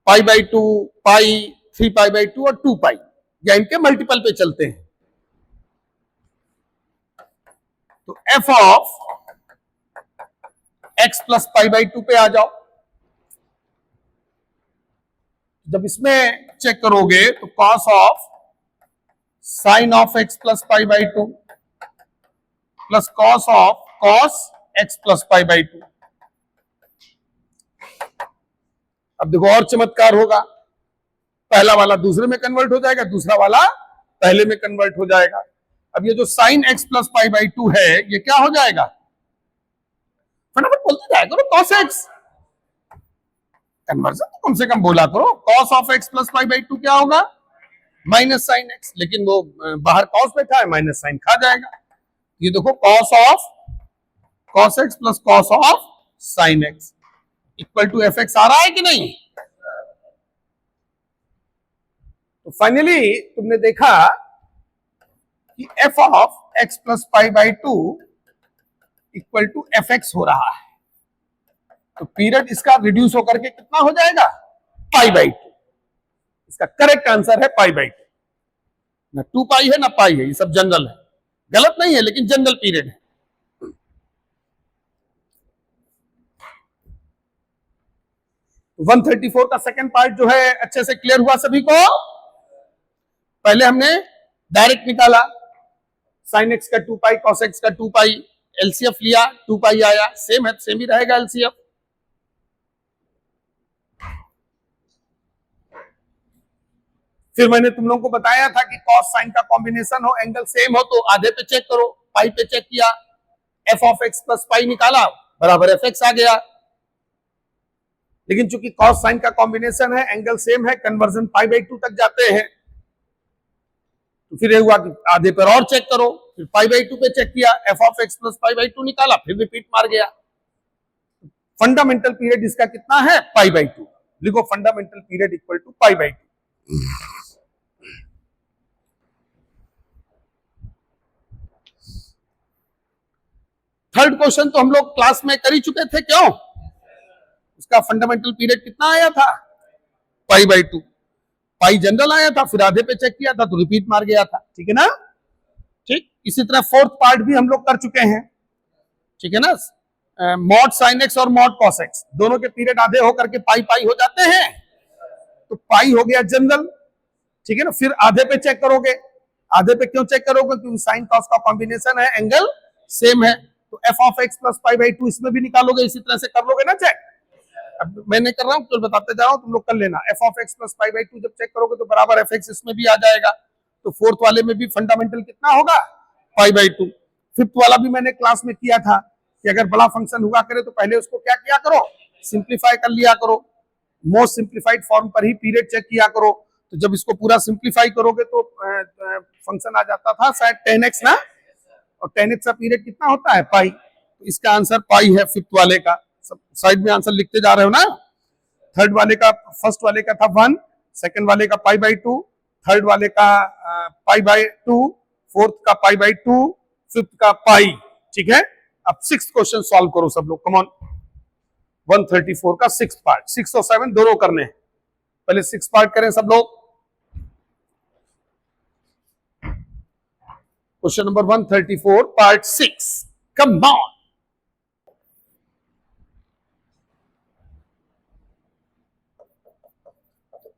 पाई बाई 2, पाई, 3 पाई बाई 2 और 2 पाई, या इनके मल्टीपल पे चलते हैं। तो F of x plus pi by 2 पे आ जाओ। जब इसमें चेक करोगे तो cos of sign of x plus pi by 2 plus cos of cos X plus pi by 2। अब देखो और चमत्कार होगा, पहला वाला दूसरे में कन्वर्ट हो जाएगा, दूसरा वाला पहले में कन्वर्ट हो जाएगा। अब ये जो sign x plus pi by 2 है, ये क्या हो जाएगा, फटाफट बोलते जाएगा, कॉस एक्स, कन्वर्जन तो कम से कम बोला करो, cos of x plus pi by 2 क्या होगा, माइनस साइन एक्स, लेकिन वो बाहर कॉस बैठा है, माइनस साइन खा जाएगा। ये देखो cos of cos X plus cos of sine X equal to F x आ रहा है कि नहीं। तो फाइनली तुमने देखा कि F of x plus pi by 2 equal to F x हो रहा है। तो पीरियड इसका रिड्यूस होकर के कितना हो जाएगा, पाई बाई 2। इसका करेक्ट आंसर है पाई बाई 2, ना 2 पाई है ना पाई है, ये सब जनरल है, गलत नहीं है लेकिन जनरल पीरियड है। तो 134 का सेकंड पार्ट जो है अच्छे से क्लियर हुआ सभी को। पहले हमने डायरेक्ट निकाला, साइन एक्स का 2 पाई कॉस एक्स का 2 पाई, एलसीएफ लिया, 2 पाई आया, सेम है, सेम ही रहेगा एलसीएफ। फिर मैंने तुम लोगों को बताया था कि कॉस साइन का कॉम्बिनेशन हो, एंगल सेम हो, तो आधे पे चेक करो, पाई पे चेक किया, एफ ऑफ एक्स प्लस पाई निकाला, बराबर एफ एक्स आ गया। लेकिन चूंकि कॉस साइन का कॉम्बिनेशन है, एंगल सेम है, कन्वर्जन पाई बाई 2 तक जाते हैं, तो फिर ये हुआ कि आधे पर और चेक करो, फिर पाई बाई 2 पे चेक किया, F of x plus pi by 2 निकाला, फिर रिपीट मार गया। फंडामेंटल पीरियड इसका कितना है, पाई बाई 2। लिखो fundamental period equal to pi by 2। Third question तो हम लोग क्लास में कर ही चुके थे, क्यों, उसका फंडामेंटल पीरियड कितना आया था, पाई बाई 2। पाई जनरल आया था, फिर आधे पे चेक किया था तो रिपीट मार गया था, ठीक है ना। ठीक, इसी तरह फोर्थ पार्ट भी हम लोग कर चुके हैं, ठीक है ना। मॉड साइन एक्स और मॉड कॉस एक्स दोनों के पीरियड आधे होकर के पाई पाई हो जाते हैं, तो पाई हो गया जनरल, ठीक है ना। फिर आधे पे चेक करोगे, आधे पे क्यों चेक करोगे, क्योंकि साइन कॉस का कॉम्बिनेशन है, एंगल सेम है, तो F of x plus pi by 2 इसमें भी निकालोगे, इसी तरह से कर लोगे ना चेक। अब मैं नहीं कर रहा हूं, तो बताते जा रहा हूं, तुम लोग कर लेना। F of x plus pi by 2 जब चेक करोगे तो बराबर एफ एक्स इसमें भी आ जाएगा। तो फोर्थ वाले में भी फंडामेंटल कितना होगा, पाई बाई 2। फिफ्थ वाला भी मैंने क्लास में किया था कि अगर बड़ा फंक्शन हुआ करे तो पहले उसको क्या किया करो, सिंप्लीफाई कर लिया करो, मोस्ट सिंप्लीफाइड फॉर्म पर ही पीरियड चेक किया करो। तो जब इसको पूरा सिंप्लीफाई करोगे तो फंक्शन आ जाता था शायद 10x ना, और 10x का पीरियड कितना होता है, पाई। तो इसका आंसर पाई है फिफ्थ वाले का। सब साइड में आंसर लिखते जा रहे हो ना। थर्ड वाले का, फर्स्ट वाले का था 1, सेकंड वाले का पाई बाई 2, थर्ड वाले का पाई बाई 2, फोर्थ का पाई बाई 2, फिफ्थ का पाई, ठीक है। अब सिक्स्थ क्वेश्चन सॉल्व करो सब लोग, कम ऑन। 134 का सिक्स्थ पार्ट, 6 और 7 दोनों करने हैं, पहले 6 पार्ट करें सब लोग। Question number 134 part 6। Come on.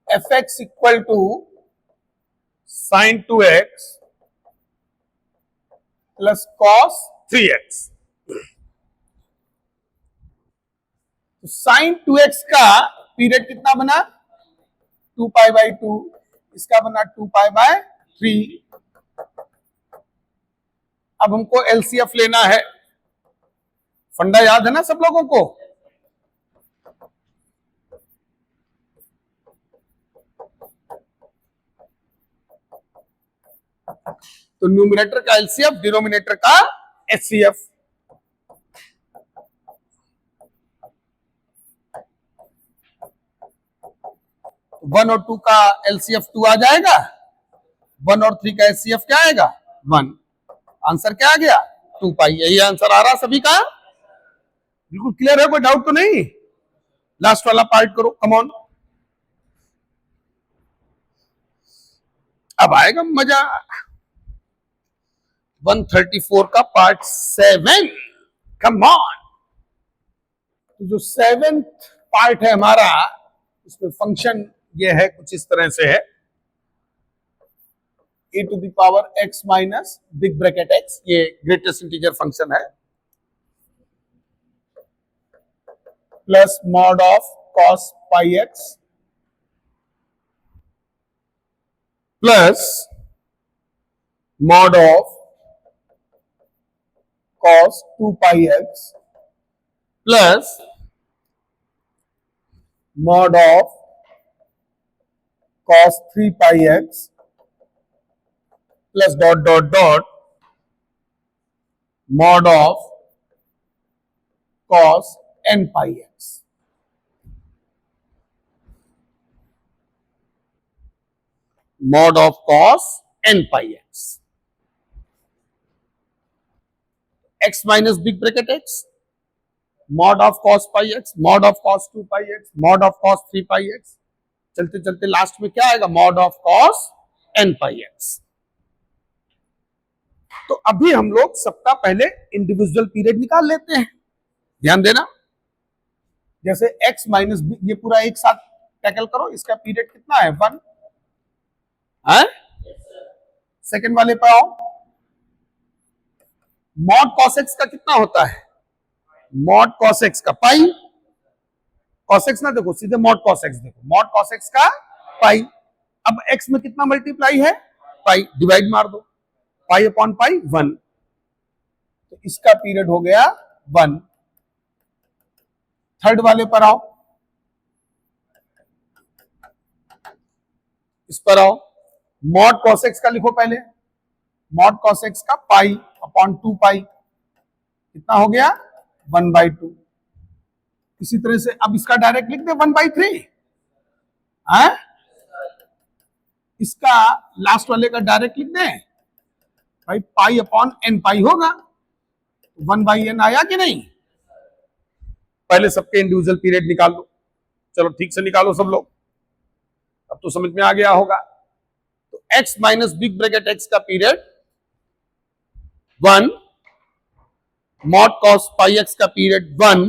fx equal to sin 2x plus cos 3x। तो sin 2x का पीरियड कितना बना 2 पाई बाई 2, इसका बना 2 पाई बाय 3। अब हमको एलसीएफ लेना है, फंडा याद है ना सब लोगों को। तो न्यूमरेटर का एलसीएफ, डिनोमिनेटर का एचसीएफ। वन और 2 का एलसीएफ 2 आ जाएगा, 1 और 3 का एचसीएफ क्या आएगा 1। आंसर क्या आ गया 2 पाई। यही आंसर आ रहा सभी का, बिल्कुल क्लियर है, कोई डाउट तो नहीं। लास्ट वाला पार्ट करो, कम ऑन। अब आएगा मजा। 134 का पार्ट 7, कम ऑन। तो जो 7th पार्ट है हमारा, उसमें फंक्शन ये है, कुछ इस तरह से है, e to the power x minus big bracket x, ये ग्रेटेस्ट इंटीजर फंक्शन है, plus mod of cos pi x plus mod of cos 2 pi x plus mod of cos 3 pi x plus dot dot dot mod of cos n pi x। Mod of cos n pi x, x minus big bracket x, mod of cos pi x, mod of cos 2 pi x, mod of cos 3 pi x। चलते चलते last में क्या आएगा mod of cos n pi x। तो अभी हम लोग सबका पहले इंडिविजुअल पीरियड निकाल लेते हैं, ध्यान देना। जैसे x माइनस बी, ये पूरा एक साथ टैकल करो। इसका पीरियड कितना है 1 है। सेकेंड वाले पे आओ, मॉड cos x का कितना होता है, मॉड cos x का पाई। cos x ना देखो, सीधे मॉड cos x देखो, मॉड cos x का पाई। अब x में कितना मल्टीप्लाई है पाई, डिवाइड मार दो, पाई अपॉन पाई 1। तो इसका पीरियड हो गया 1। थर्ड वाले पर आओ, इस पर आओ, मॉड cos x का लिखो पहले, मॉड cos x का पाई अपॉन 2 पाई, कितना हो गया 1/2। इसी तरह से अब इसका डायरेक्ट लिख दे 1/3 है। इसका लास्ट वाले का डायरेक्ट लिख दे भाई, पाई अपॉन n पाई होगा, 1/n आया कि नहीं। पहले सबके इंडिविजुअल पीरियड निकाल लो, चलो ठीक से निकालो सब लोग, अब तो समझ में आ गया होगा। तो x minus big bracket x का period 1, mod cos pi x का period 1,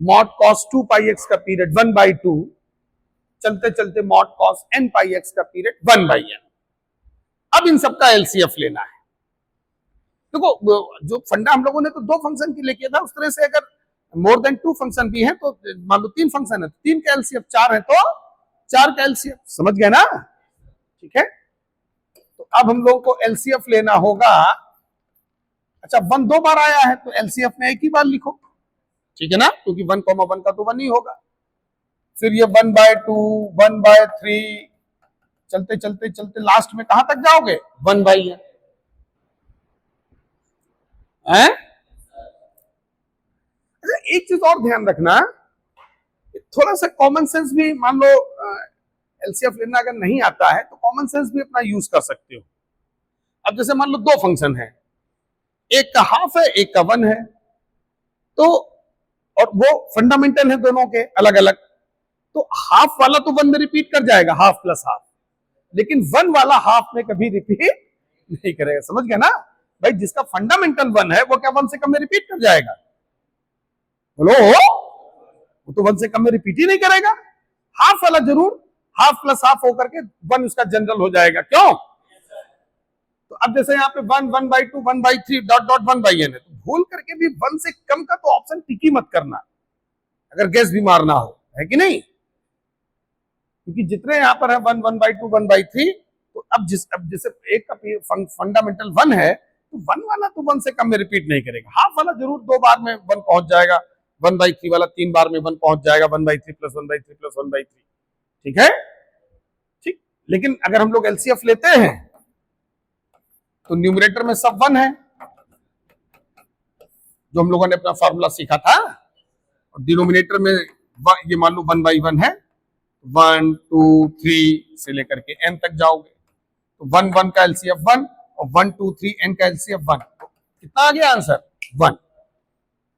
mod cos 2 pi x का पीरियड 1/2, चलते चलते mod cos n pi x का पीरियड 1/n। अब इन सबका एलसीएफ लेना है। देखो जो फंडा हम लोगों ने तो 2 फंक्शन के लिए किया था, उस तरह से अगर मोर देन 2 फंक्शन भी है तो मान लो 3 फंक्शन है, 3 का एलसीएफ 4 है तो 4 का एलसीएफ, समझ गए ना, ठीक है। तो अब हम लोग को एलसीएफ लेना होगा। अच्छा 1 2 बार आया है तो एलसीएफ में एक ही बार लिखो, ठीक है ना, क्योंकि 1,1 का तो 1 ही होगा। फिर ये 1/2, 1/3, चलते चलते चलते लास्ट में कहां तक जाओगे 1/n है। अच्छा एक चीज और ध्यान रखना, थोड़ा सा कॉमन सेंस भी, मान लो एलसीएफ लेना अगर नहीं आता है तो कॉमन सेंस भी अपना यूज कर सकते हो। अब जैसे मान लो 2 फंक्शन है, एक का हाफ है एक का 1 है, तो और वो फंडामेंटल है दोनों के अलग अलग, तो हाफ वाला तो 1 में रिपीट कर जाएगा, हाफ प्लस हाफ, लेकिन 1 वाला हाफ में कभी रिपीट नहीं करेगा, समझ गया ना। भाई जिसका फंडामेंटल 1 है वो क्या 1 से कम में रिपीट कर जाएगा? बोलो, वो तो 1 से कम में रिपीट ही नहीं करेगा। हाफ वाला जरूर, हाफ प्लस हाफ होकर के 1 उसका जनरल हो जाएगा। क्यों? तो अब जैसे यहाँ पे 1, 1/2, 1/3 डॉट डॉट 1/n है, तो भूल करके भी 1 से कम का तो ऑप्शन टिक ही मत करना, अगर गैस भी मारना हो, है कि नहीं? क्योंकि जितने यहां पर है 1, 1/2, 1/3, तो अब जैसे एक का फंडामेंटल 1 है, तो 1 वाला तो 1 से कम में रिपीट नहीं करेगा। हाफ वाला जरूर 2 बार में 1 पहुंच जाएगा, 1/3 वाला 3 बार में 1 पहुंच जाएगा, 1/3 प्लस 1/3 प्लस 1/3। ठीक है, ठीक। लेकिन अगर हम लोग एलसीएफ लेते हैं तो न्यूमरेटर में सब 1 है, जो हम लोगों ने अपना फॉर्मूला सीखा था, और डिनोमिनेटर में ये मान लो 1/1 है, 1, 2, 3 से लेकर के n तक जाओगे तो 1, 1 का एलसीएफ 1 और 1, 2, 3 n का एलसीएफ 1। कितना आ गया आंसर? 1।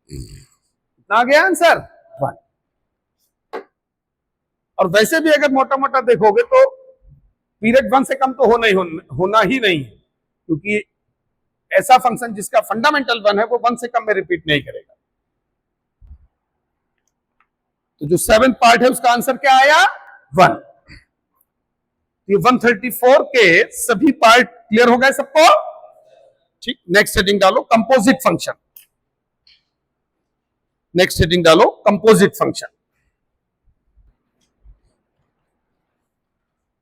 कितना आ गया आंसर? 1। और वैसे भी अगर मोटा मोटा देखोगे तो पीरियड 1 से कम तो होना ही नहीं है, क्योंकि ऐसा फंक्शन जिसका फंडामेंटल 1 है वो 1 से कम में रिपीट नहीं करेगा। तो जो 7th पार्ट है उसका आंसर क्या आया? 1। ये 134 के सभी पार्ट क्लियर हो गए सबको? ठीक। नेक्स्ट हेडिंग डालो कंपोजिट फंक्शन। नेक्स्ट हेडिंग डालो कंपोजिट फंक्शन।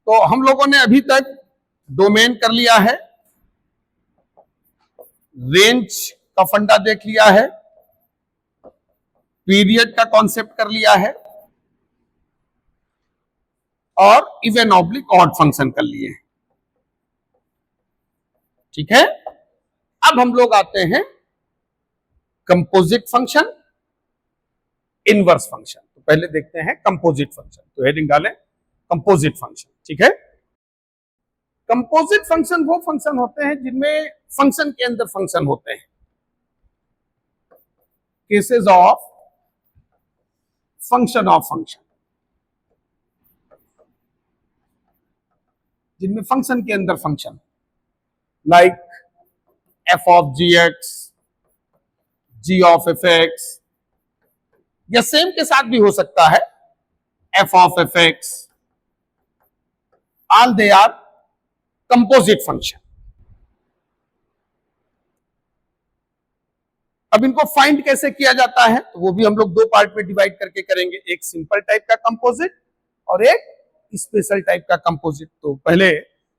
तो हम लोगों ने अभी तक डोमेन कर लिया है, रेंज का फंडा देख लिया है, पीरियड का कॉन्सेप्ट कर लिया है, और इवन ऑब्लिक ऑड फंक्शन कर लिए हैं। ठीक है, अब हम लोग आते हैं कंपोजिट फंक्शन, इनवर्स फंक्शन। तो पहले देखते हैं कंपोजिट फंक्शन। तो हेडिंग डालें कंपोजिट फंक्शन। ठीक है, कंपोजिट फंक्शन वो फंक्शन होते हैं जिनमें फंक्शन के अंदर फंक्शन होते हैं। Cases of function of function, जिनमें फंक्शन के अंदर function, like f of ji x, g of F x, या सेम के साथ भी हो सकता है F of F x. All they are composite function. अब इनको फाइंड कैसे किया जाता है, तो वो भी हम लोग 2 पार्ट में डिवाइड करके करेंगे, एक सिंपल टाइप का कंपोजिट और एक स्पेशल टाइप का कंपोजिट। तो पहले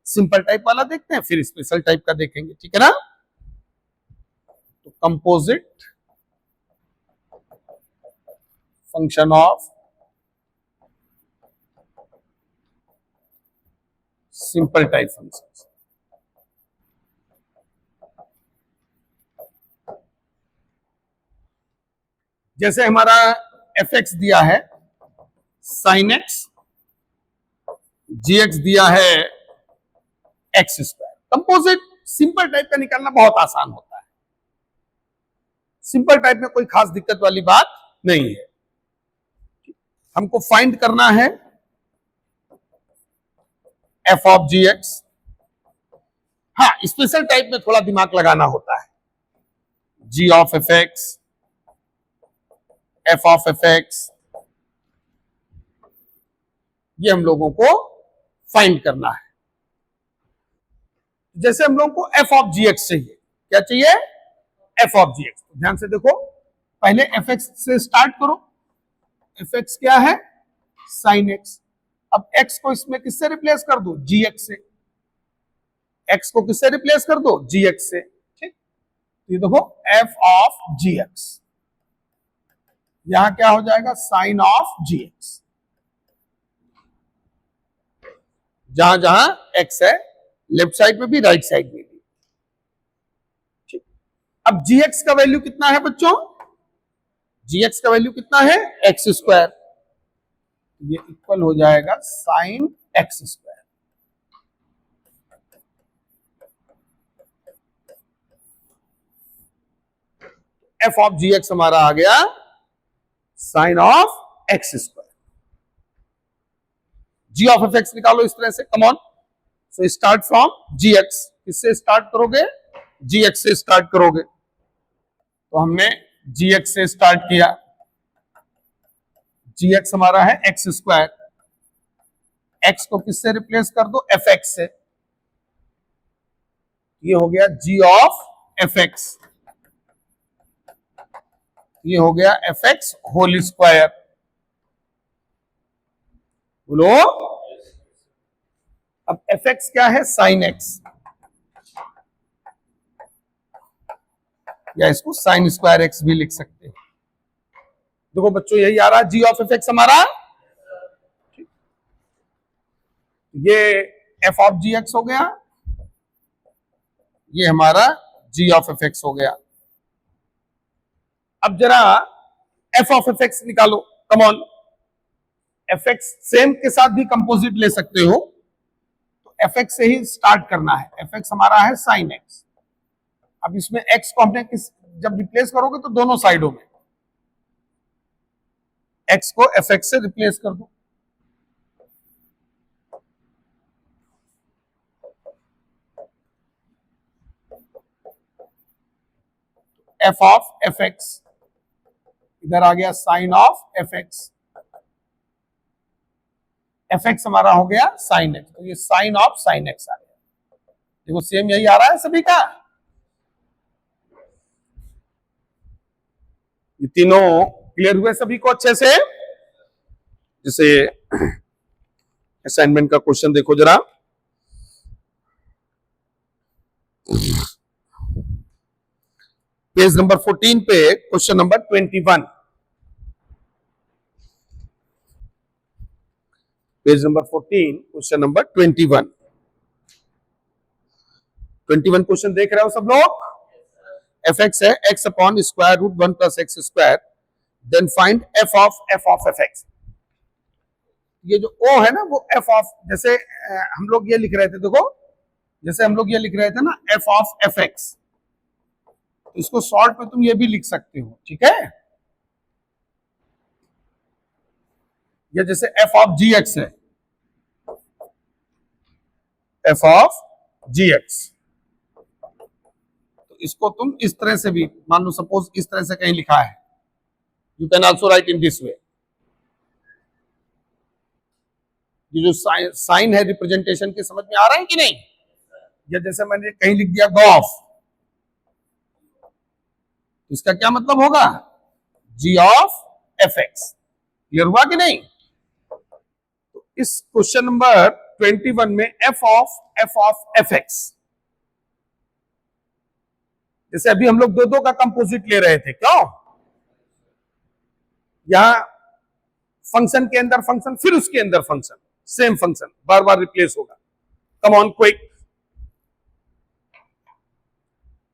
सिंपल टाइप वाला देखते हैं, फिर स्पेशल टाइप का देखेंगे। ठीक है ना? तो composite function of simple type function. जैसे हमारा एफ एक्स दिया है साइन एक्स, जी एक्स दिया है x square. Composite simple type का निकालना बहुत आसान होता है, सिंपल टाइप में कोई खास दिक्कत वाली बात नहीं है। हमको फाइंड करना है एफ ऑफ जी एक्स। हाँ, स्पेशल टाइप में थोड़ा दिमाग लगाना होता है। G of F X, F of F x, ये हम लोगों को फाइंड करना है। जैसे हम लोगों को एफ ऑफ जी एक्स चाहिए, क्या चाहिए? F of ji x. तो ध्यान से देखो, पहले एफ एक्स से स्टार्ट करो। एफ एक्स क्या है? Sine x. अब एक्स को इसमें किससे रिप्लेस कर दो? जी एक्स से। एक्स को किससे रिप्लेस कर दो? जी एक्स से। ठीक, ये देखो एफ ऑफ जी एक्स, यहां क्या हो जाएगा? Sine of ji x. जहां जहां एक्स है, लेफ्ट साइड में भी राइट साइड में भी। ठीक, अब जी एक्स का वैल्यू कितना है बच्चों? जी एक्स का वैल्यू कितना है? X square. ये इक्वल हो जाएगा sine x square. F of ji x हमारा आ गया sine of x square. G of F x निकालो इस तरह से, come on. So start from g x. किससे स्टार्ट करोगे? gx से स्टार्ट करोगे, तो हमने gx से स्टार्ट किया, gx हमारा है एक्स स्क्वायर, x को किससे रिप्लेस कर दो, fx से, ये हो गया g ऑफ fx, ये हो गया fx होल स्क्वायर। बोलो, अब fx क्या है, साइन x, या इसको साइन स्क्वायर एक्स भी लिख सकते हैं। देखो बच्चों, यही आ रहा है, जी ऑफ fx हमारा, ये f ऑफ gx हो गया, ये हमारा g ऑफ fx हो गया। अब जरा f ऑफ fx निकालो, कम ऑन, fx सेम के साथ भी कंपोजिट ले सकते हो, तो fx से ही स्टार्ट करना है, fx हमारा है साइन x। अब इसमें x को हमने जब रिप्लेस करोगे तो दोनों साइडों में x को fx से रिप्लेस कर दो, f ऑफ fx, इधर आ गया साइन ऑफ fx, fx हमारा हो गया साइन x, तो ये साइन ऑफ साइन x आ गया। देखो सेम यही आ रहा है सभी का, ये तीनों क्लियर हुए सभी को अच्छे से। जैसे असाइनमेंट का क्वेश्चन देखो जरा, पेज नंबर 14 पे question number 21, page number 14 question number 21 question देख रहे हो सब लोग। fx है x upon square root 1 plus x square, then find f of fx। ये जो o है ना, वो f ऑफ, जैसे हम लोग ये लिख रहे थे, देखो जैसे हम लोग ये लिख रहे थे ना f ऑफ fx, तो इसको शॉर्ट में तुम ये भी लिख सकते हो, ठीक है। ये जैसे f ऑफ gx है, f ऑफ gx, तो इसको तुम इस तरह से भी, मान लो सपोज इस तरह से कहीं लिखा है, you can also right in this way. ये जो साइन है रिप्रेजेंटेशन के, समझ में आ रहा है कि नहीं। या जैसे मैंने कहीं लिख दिया गॉफ, इसका क्या मतलब होगा, g ऑफ fx। क्लियर हुआ कि नहीं। तो इस क्वेश्चन नंबर 21 में f ऑफ fx, जैसे अभी हम लोग दो दो का कंपोजिट ले रहे थे, क्यों, यहां फंक्शन के अंदर फंक्शन, फिर उसके अंदर फंक्शन, सेम फंक्शन बार बार रिप्लेस होगा। कम ऑन क्विक,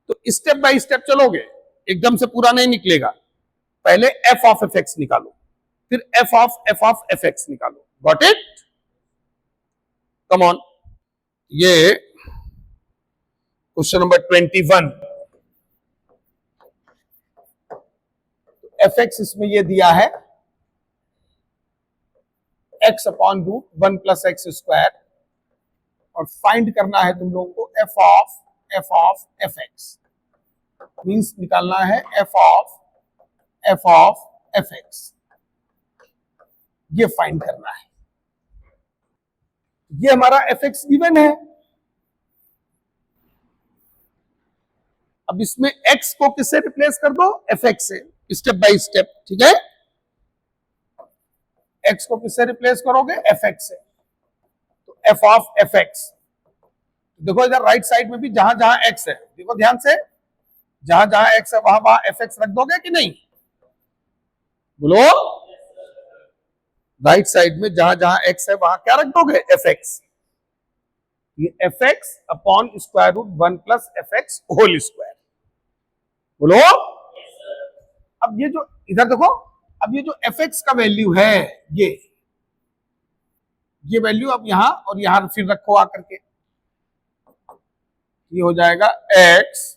तो स्टेप बाय स्टेप चलोगे, एकदम से पूरा नहीं निकलेगा। पहले f ऑफ fx निकालो, फिर f ऑफ fx निकालो, गॉट इट। कम ऑन, ये क्वेश्चन नंबर 21, fx इसमें ये दिया है x upon root 1 plus x square, और फाइंड करना है तुम लोगों को f ऑफ fx, मींस निकालना है f ऑफ fx, ये फाइंड करना है। ये हमारा fx गिवन है। अब इसमें x को किससे रिप्लेस कर दो, fx से, स्टेप बाय स्टेप, ठीक है। x को किससे रिप्लेस करोगे, fx से, तो f ऑफ fx। देखो इधर राइट साइड में भी जहां जहां x है, देखो ध्यान से, जहां जहां x है वहां वहां fx रख दोगे कि नहीं, बोलो। राइट साइड में जहां जहां x है वहां क्या रख दोगे, fx। ये fx upon square root 1 plus fx whole square, बोलो। अब ये जो इधर देखो, अब ये जो fx का वैल्यू है, ये वैल्यू अब यहां और यहां फिर रखो आकर के, ये हो जाएगा x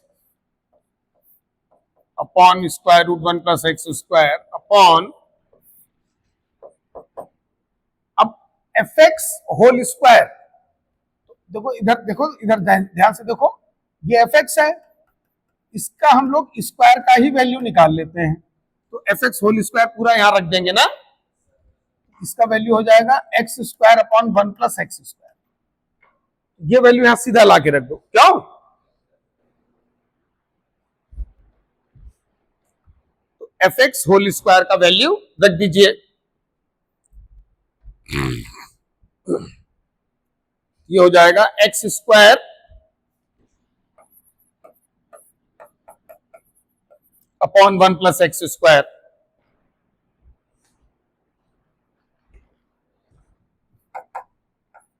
upon square root 1 plus x square upon, अब fx होल स्क्वायर। देखो इधर, देखो इधर ध्यान से देखो, ये fx है, इसका हम लोग स्क्वायर का ही वैल्यू निकाल लेते हैं, तो एफ एक्स होल स्क्वायर पूरा यहां रख देंगे ना, इसका वैल्यू हो जाएगा X square upon 1 plus x square. ये वैल्यू यहां सीधा ला के रख दो, क्यों? तो एफ एक्स होल स्क्वायर का वैल्यू रख दीजिए, ये हो जाएगा X square upon 1 plus x square,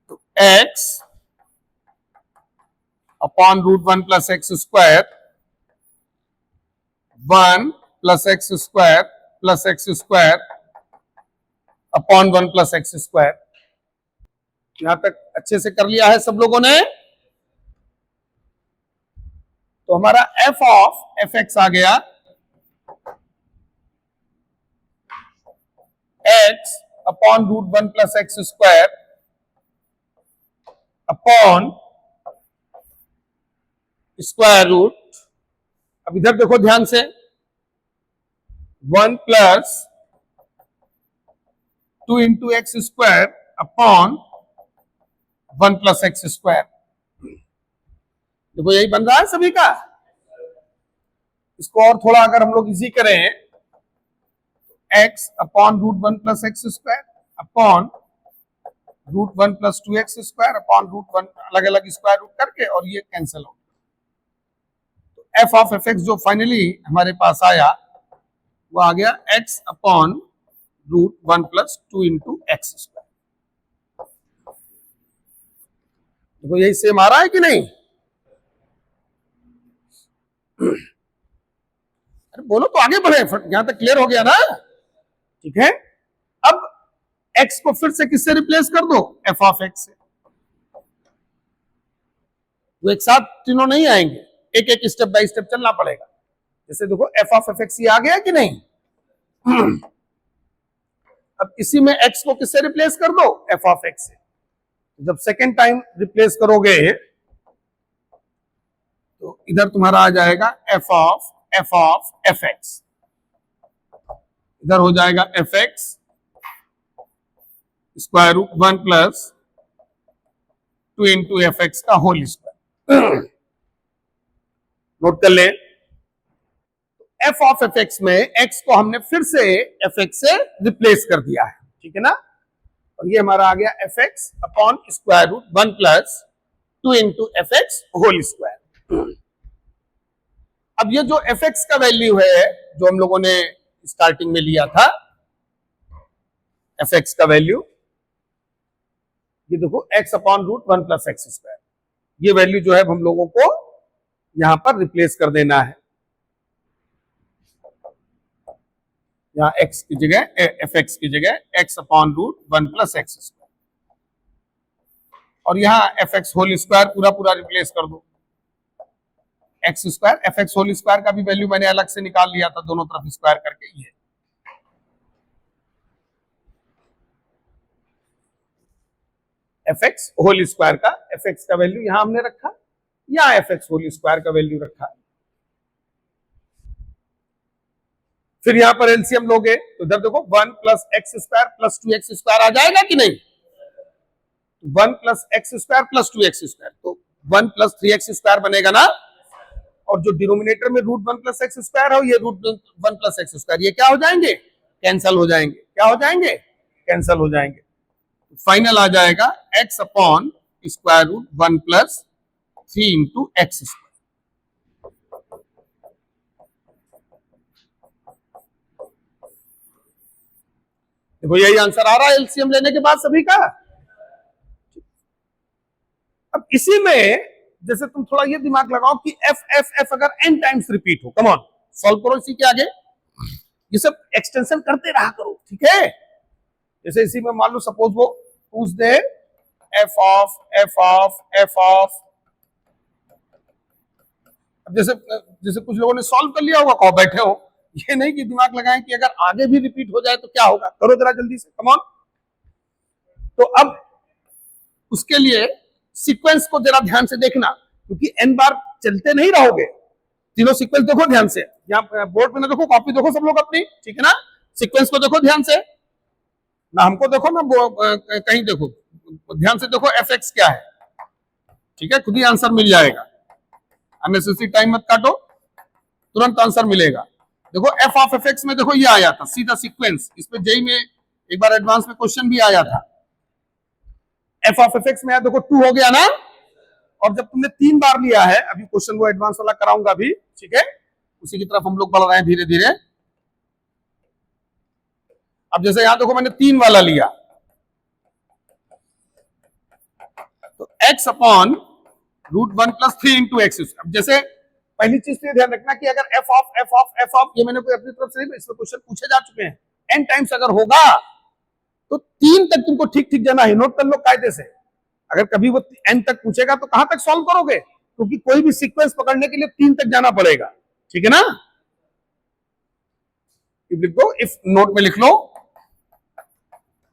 तो X upon root 1 plus x square, 1 plus x square upon 1 plus x square. यहां तक अच्छे से कर लिया है सब लोगों ने? तो हमारा एफ ऑफ एफ एक्स आ गया x upon root 1 plus x square upon square root, अब इधर देखो ध्यान से, 1 plus 2 into x square upon 1 plus x square. देखो यही बन रहा है सभी का। इसको और थोड़ा अगर हम लोग इजी करें, x upon root 1 plus x square upon root 1 plus 2 x square upon root 1, अलग अलग स्क्वायर रूट करके, और ये कैंसिल हो। तो एफ ऑफ एफ एक्स जो फाइनली हमारे पास आया वो आ गया x upon root 1 plus 2 into x square. देखो यही सेम आ रहा है कि नहीं? अरे बोलो तो आगे बढ़े, यहां तक क्लियर हो गया ना? ठीक है, अब x को फिर से किससे रिप्लेस कर दो? एफ ऑफ एक्स से। वो एक साथ तीनों नहीं आएंगे, एक एक स्टेप बाय स्टेप चलना पड़ेगा। जैसे देखो एफ ऑफ एफ एक्स ये आ गया कि नहीं? अब इसी में x को किससे रिप्लेस कर दो? एफ ऑफ एक्स से। जब सेकेंड टाइम रिप्लेस करोगे तो इधर तुम्हारा आ जाएगा एफ ऑफ एफ एक्स, इधर हो जाएगा f x square root 1 plus 2 into f x का होल स्क्वायर। नोट कर ले, एफ ऑफ एफ एक्स में एक्स को हमने फिर से एफ एक्स से रिप्लेस कर दिया है, ठीक है ना? और ये हमारा आ गया f x upon square root 1 plus 2 into f x whole square. अब ये जो एफ एक्स का वैल्यू है जो हम लोगों ने स्टार्टिंग में लिया था, एफ एक्स का वैल्यू ये देखो x upon root 1 plus x square, ये वैल्यू जो है हम लोगों को यहां पर रिप्लेस कर देना है। यहां एक्स की जगह एफ एक्स की जगह x upon root 1 plus x square, और यहां एफ एक्स होल स्क्वायर पूरा पूरा रिप्लेस कर दो। X square f x whole square का भी वैल्यू मैंने अलग से निकाल लिया था, दोनों तरफ स्क्वायर करके। ये एफ एक्स होल स्क्वायर का एफ एक्स का वैल्यू यहां हमने रखा, यहां एफ एक्स होल स्क्वायर का वैल्यू रखा। फिर यहां पर एलसीएम लोगे तो इधर देखो 1 plus x square plus 2 x square आ जाएगा कि नहीं? 1 plus x square plus 2 x square, तो 1 प्लस 3 एक्स स्क्वायर बनेगा ना? और जो डिनोमिनेटर में रूट 1 प्लस एक्स स्क्वायर हो, ये रूट 1 प्लस एक्स स्क्वायर, ये क्या हो जाएंगे? कैंसल हो जाएंगे। क्या हो जाएंगे? कैंसल हो जाएंगे। फाइनल आ जाएगा x upon square root 1 plus 3 into x square. देखो यही आंसर आ रहा है एलसीएम लेने के बाद सभी का। अब इसी में जैसे तुम थोड़ा ये दिमाग लगाओ कि एफ एफ एफ अगर n टाइम्स रिपीट हो, कम ऑन सॉल्व करो इसी के आगे, ये सब एक्सटेंशन करते रहा करो, ठीक है? जैसे इसी में मान लो सपोज वो पूछ दे F of F of F of, अब जैसे कुछ लोगों ने सॉल्व कर लिया होगा, कहो बैठे हो, ये नहीं कि दिमाग लगाएं कि अगर आगे भी रिपीट हो जाए तो क्या होगा। करो जरा जल्दी से, कम ऑन। तो अब उसके लिए सीक्वेंस को जरा ध्यान से देखना, क्योंकि n बार चलते नहीं रहोगे, तीनों सीक्वेंस देखो ध्यान से, यहाँ बोर्ड पे ना देखो, कॉपी देखो सब लोग अपनी, ठीक है ना। सीक्वेंस को देखो ध्यान से, ना हमको देखो ना कहीं देखो, ध्यान से देखो एफ एक्स क्या है, ठीक है, खुद ही आंसर मिल जाएगा, अननेसेसरी टाइम मत काटो, तुरंत आंसर मिलेगा। देखो एफ ऑफ एफ एक्स में देखो ये आया था सीधा सीक्वेंस, इस पे जेई में एक बार एडवांस में क्वेश्चन भी आया था। एफ ऑफ एफ एक्स में देखो 2 हो गया ना, और जब तुमने 3 बार लिया है, अभी क्वेश्चन वो एडवांस वाला कराऊंगा भी, ठीक है, उसी की तरफ हम लोग बढ़ रहे हैं धीरे धीरे। अब जैसे यहां देखो मैंने 3 वाला लिया, तो x अपॉन √1 + 3 इंटू एक्स। अब जैसे पहली चीज तो ये ध्यान रखना कि अगर f of f of f of, ये मैंने कोई अपनी तरफ से नहीं, इसमें क्वेश्चन पूछे जा चुके हैं, n टाइम्स अगर होगा तो 3 तक तुमको ठीक ठीक जाना है, नोट कर लो कायदे से। अगर कभी वो n तक पूछेगा तो कहां तक सॉल्व करोगे, क्योंकि कोई भी सीक्वेंस पकड़ने के लिए 3 तक जाना पड़ेगा, ठीक है ना। लिख दो, इफ नोट में लिख लो,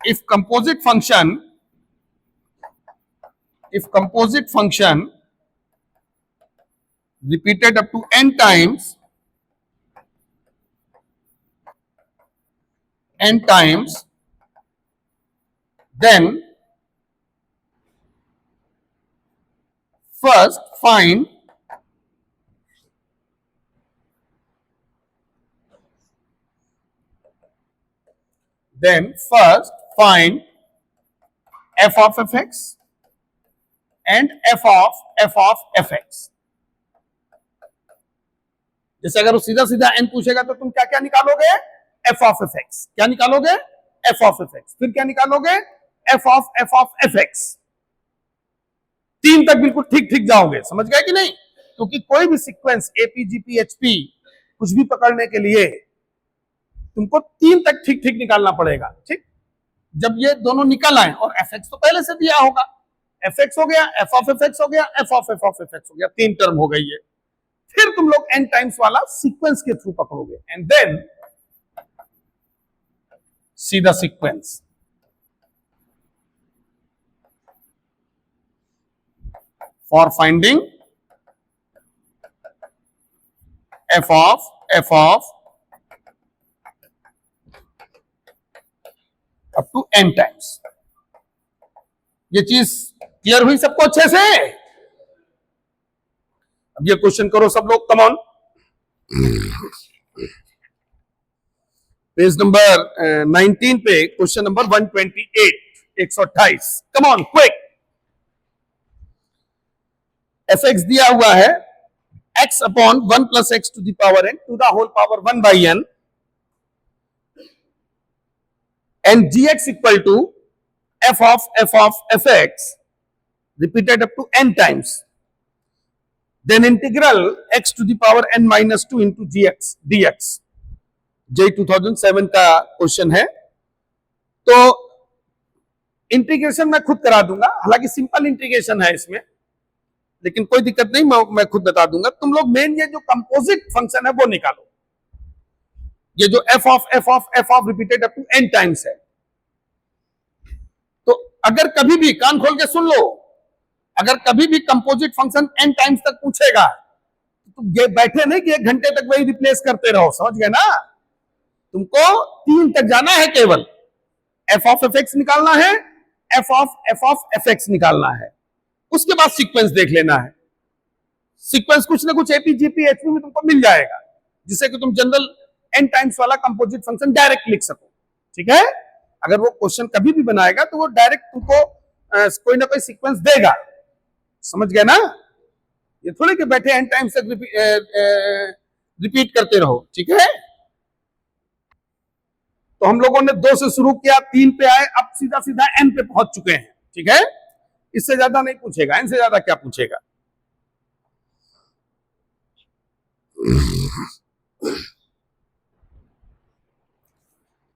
if composite function repeated up to n times, then first find f of fx and f of fx। जैसे अगर वो सीधा सीधा n पूछेगा तो तुम क्या क्या निकालोगे, f ऑफ fx, क्या निकालोगे, f ऑफ fx, फिर क्या निकालोगे, f ऑफ fx। 3 तक बिल्कुल ठीक ठीक जाओगे, समझ गए कि नहीं, क्योंकि कोई भी सीक्वेंस APGPHP कुछ भी पकड़ने के लिए तुमको 3 तक ठीक ठीक निकालना पड़ेगा, ठीक। जब ये दोनों निकल आए, और fx तो पहले से दिया होगा, fx हो गया, f ऑफ fx हो गया, f ऑफ fx हो गया, 3 टर्म हो गई है। फिर तुम लोग n टाइम्स वाला सीक्वेंस के थ्रू पकड़ोगे, and then see the sequence. For finding f of up to n times. ये चीज क्लियर हुई सबको अच्छे से। अब ये क्वेश्चन करो सब लोग, कम ऑन, पेज नंबर 19 पे question number 128, 128, come on quick. F x दिया हुआ है x upon 1 + x to the power n to the whole power 1/n, and gx equal to f of fx repeated up to n times, then integral x to the power n minus 2 into gx dx। JEE 2007 का question है, तो integration मैं खुद करा दूंगा, हालांकि simple integration है इसमें, लेकिन कोई दिक्कत नहीं, मैं खुद बता दूंगा। तुम लोग मेन ये जो कंपोजिट फंक्शन है वो निकालो, ये जो f of repeated up to n times है। तो अगर कभी भी, कान खोल के सुन लो, अगर कभी भी कंपोजिट फंक्शन n टाइम्स तक पूछेगा तो ये बैठे नहीं कि 1 घंटे तक वही रिप्लेस करते रहो, समझ गए ना। तुमको 3 तक जाना है, केवल f ऑफ fx निकालना है, f ऑफ fx निकालना है, उसके बाद सीक्वेंस देख लेना है। सीक्वेंस कुछ ना कुछ APGPHP में तुमको मिल जाएगा, जिससे कि तुम जनरल n टाइम्स वाला कंपोजिट फंक्शन डायरेक्ट लिख सको, ठीक है। अगर वो क्वेश्चन कभी भी बनाएगा तो वो डायरेक्ट तुमको कोई ना कोई सीक्वेंस देगा, समझ गए ना। ये थोड़ी कि बैठे n टाइम्स तक रिपीट करते रहो, ठीक है। तो हम लोगों ने 2 से शुरू किया, 3 पे आए, अब सीधा सीधा n पे पहुंच चुके हैं, ठीक है। इससे ज्यादा नहीं पूछेगा, n से ज्यादा क्या पूछेगा।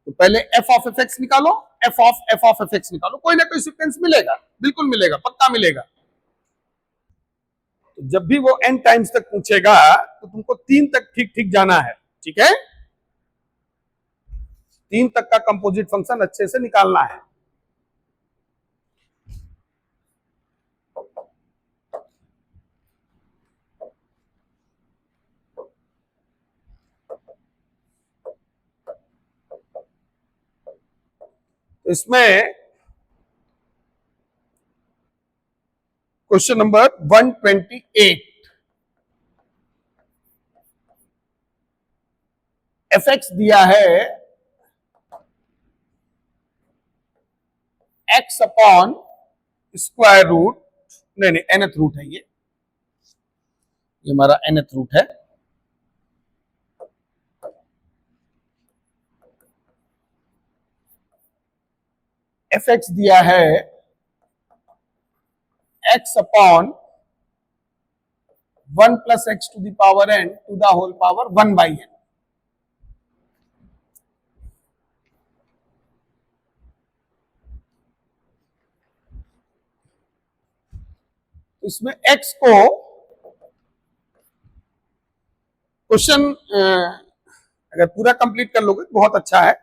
तो पहले f ऑफ fx निकालो, f ऑफ fx निकालो, कोई ना कोई सीक्वेंस मिलेगा, बिल्कुल मिलेगा, पक्का मिलेगा। तो जब भी वो n टाइम्स तक पूछेगा तो तुमको 3 तक ठीक ठीक जाना है, ठीक है। 3 तक का कंपोजिट फंक्शन अच्छे से निकालना है। तो इसमें क्वेश्चन नंबर 128, एफ एक्स दिया है एक्स अपॉन स्क्वायर रूट, नहीं nth रूट है, ये हमारा nth रूट है। एफ एक्स दिया है x upon 1 plus x to the power n to the whole power 1 by n। इसमें x को क्वेश्चन अगर पूरा कंप्लीट कर लोगे तो बहुत अच्छा है,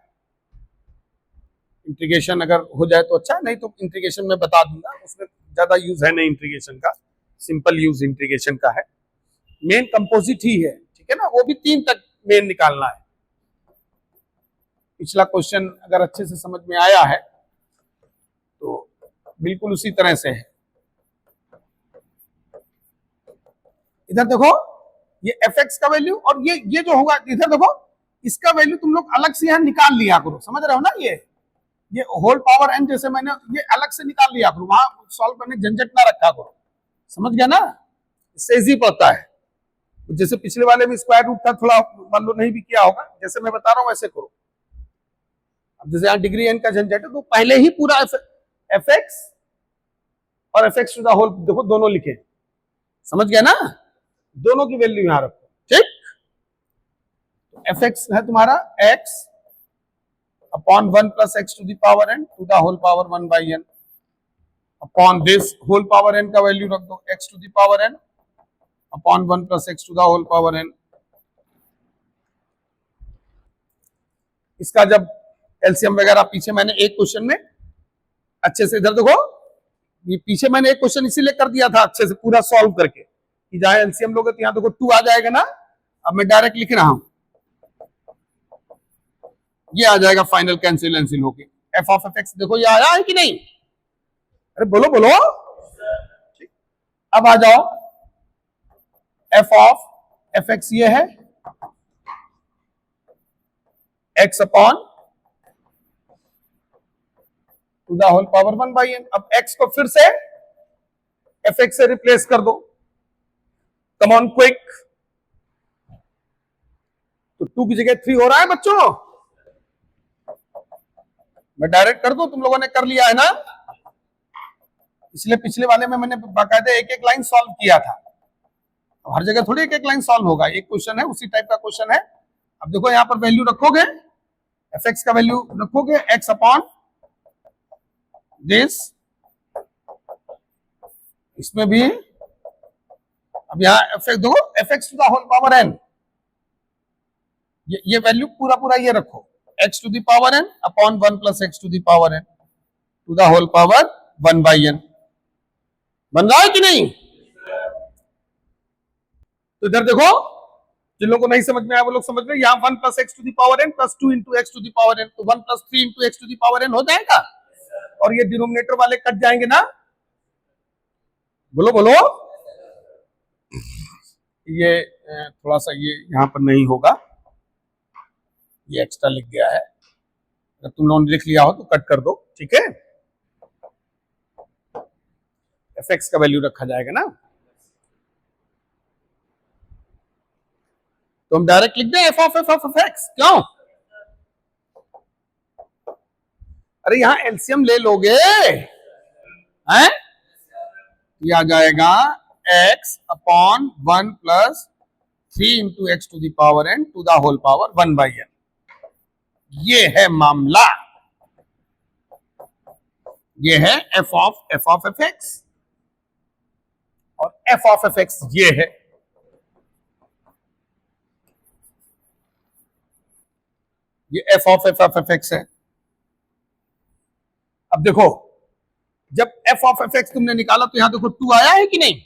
इंटीग्रेशन अगर हो जाए तो अच्छा, नहीं तो इंटीग्रेशन में बता दूंगा, उसमें ज्यादा यूज है नहीं इंटीग्रेशन का, सिंपल यूज इंटीग्रेशन का है, मेन कंपोजिट ही है, ठीक है ना, वो भी 3 तक मेन निकालना है। पिछला क्वेश्चन अगर अच्छे से समझ में आया है तो बिल्कुल उसी तरह से है। इधर देखो ये एफ एक्स का वैल्यू और ये जो होगा, इधर देखो इसका वैल्यू तुम लोग अलग से यहां निकाल लिया करो, समझ रहे हो ना, ये होल पावर n जैसे मैंने ये अलग से निकाल लिया करो, वहां सॉल्व करने झंझट ना रखा करो, समझ गया ना, इससे इजी पड़ता है। जैसे पिछले वाले में स्क्वायर रूट था, थोड़ा मान लो नहीं भी किया होगा, जैसे मैं बता रहा हूं वैसे करो। अब जैसे यहाँ डिग्री n का झंझट है तो पहले ही पूरा एफ एक्स और f x to the whole देखो दोनों लिखे, समझ गया ना, दोनों की वैल्यू यहां रखो, ठीक। एफ एक्स है तुम्हारा x upon 1 plus x to the power n to the whole power 1 by n upon this whole power n का वैल्यू रख दो x to the power n upon 1 plus x to the whole power n। इसका जब LCM वगैरह पीछे मैंने एक question में अच्छे से, इधर देखो ये पीछे मैंने एक क्वेश्चन इसीलिए कर दिया था अच्छे से पूरा सॉल्व करके कि जहां एलसीएम लोगे तो यहां देखो 2 आ जाएगा ना, अब मैं डायरेक्ट लिख रहा हूं, ये आ जाएगा फाइनल कैंसिल होके एफ ऑफ एफ एक्स, देखो ये आया है कि नहीं, अरे बोलो बोलो, ठीक। अब आ जाओ एफ ऑफ एफ एक्स ये है x upon to the whole power 1 by n। अब x को फिर से एफ एक्स से रिप्लेस कर दो, कम ऑन क्विक, तो 2 की जगह 3 हो रहा है बच्चों, मैं डायरेक्ट कर दूं, तुम लोगों ने कर लिया है ना, इसलिए पिछले वाले में मैंने बाकायदे एक एक लाइन सॉल्व किया था, अब हर जगह थोड़ी एक एक लाइन सॉल्व होगा, एक क्वेश्चन है उसी टाइप का क्वेश्चन है। अब देखो यहां पर वैल्यू रखोगे, एफ एक्स का वैल्यू रखोगे एक्स अपॉन दिस, इसमें भी अब यहां एफ एक्स देखो f x to the whole power n, ये वैल्यू पूरा पूरा ये रखो x to the power n upon 1 plus x to the power n to the whole power 1 by n। बन रहा है कि नहीं? तो इधर देखो जिन लोगों को नहीं समझ में आया वो लोग समझ रहे, यहाँ 1 plus x to the power n plus 2 into x to the power n, तो 1 plus 3 into x to the power n हो जाएगा, और ये डिनोमिनेटर वाले कट जाएंगे ना, बोलो बोलो, ये थोड़ा सा ये यहां पर नहीं होगा, ये एक्स्ट्रा लिख गया है, अगर तुम लोगों ने लिख लिया हो तो कट कर दो, ठीक है। एफ एक्स का वैल्यू रखा जाएगा ना, तो हम डायरेक्ट लिख दें एफ ऑफ एक्स, क्यों, अरे यहां एलसीएम ले लोगे हैं, ये आ जाएगा x upon 1 plus 3 into x to the power n to the whole power 1 by n, ये है मामला, ये है एफ ऑफ एफ एक्स, और एफ ऑफ एफ एक्स ये है, ये एफ ऑफ एफ एक्स है। अब देखो जब एफ ऑफ एफ एक्स तुमने निकाला तो यहां देखो 2 आया है कि नहीं,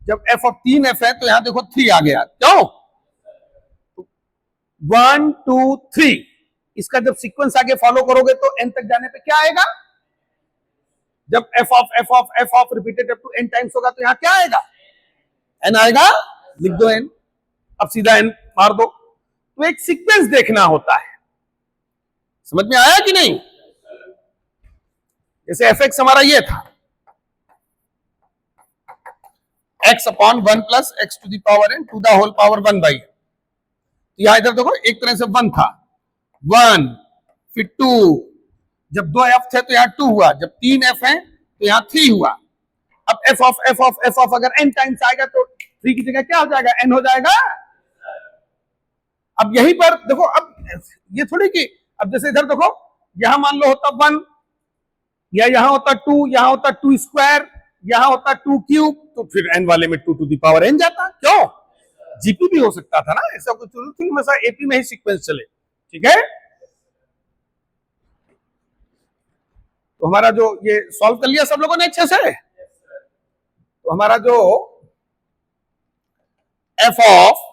जब एफ ऑफ 3f है तो यहां देखो 3 आ गया, क्यों, 1 2 3, इसका जब सीक्वेंस आगे फॉलो करोगे तो n तक जाने पे क्या आएगा? जब f of repeated up to n times होगा तो यहां क्या आएगा? n आएगा, लिख दो n, अब सीधा n मार दो। तो एक सीक्वेंस देखना होता है, समझ में आया कि नहीं? जैसे fx हमारा ये था, x upon 1 plus x to the power n to the whole power 1 by. यहां इधर देखो एक तरह से 1 था, 1 फिर 2, जब 2 f थे तो यहां 2 हुआ, जब 3 f है तो यहां 3 हुआ। अब f ऑफ अगर n टाइम्स आएगा तो 3 की जगह क्या हो जाएगा? n हो जाएगा। अब यहीं पर देखो, अब ये थोड़ी कि अब जैसे इधर देखो, यहां मान लो होता 1, या यहां होता 2, यहां होता 2 स्क्वायर, यहां होता 2 क्यूब, तो फिर n वाले में 2 टू द पावर n जाता। क्यों? जीपी भी हो सकता था ना, ऐसा कुछ जरूरत थी हमेशा एपी में ही सीक्वेंस चले। ठीक है, तो हमारा जो ये सॉल्व कर लिया सब लोगों ने अच्छे से। तो हमारा जो एफ ऑफ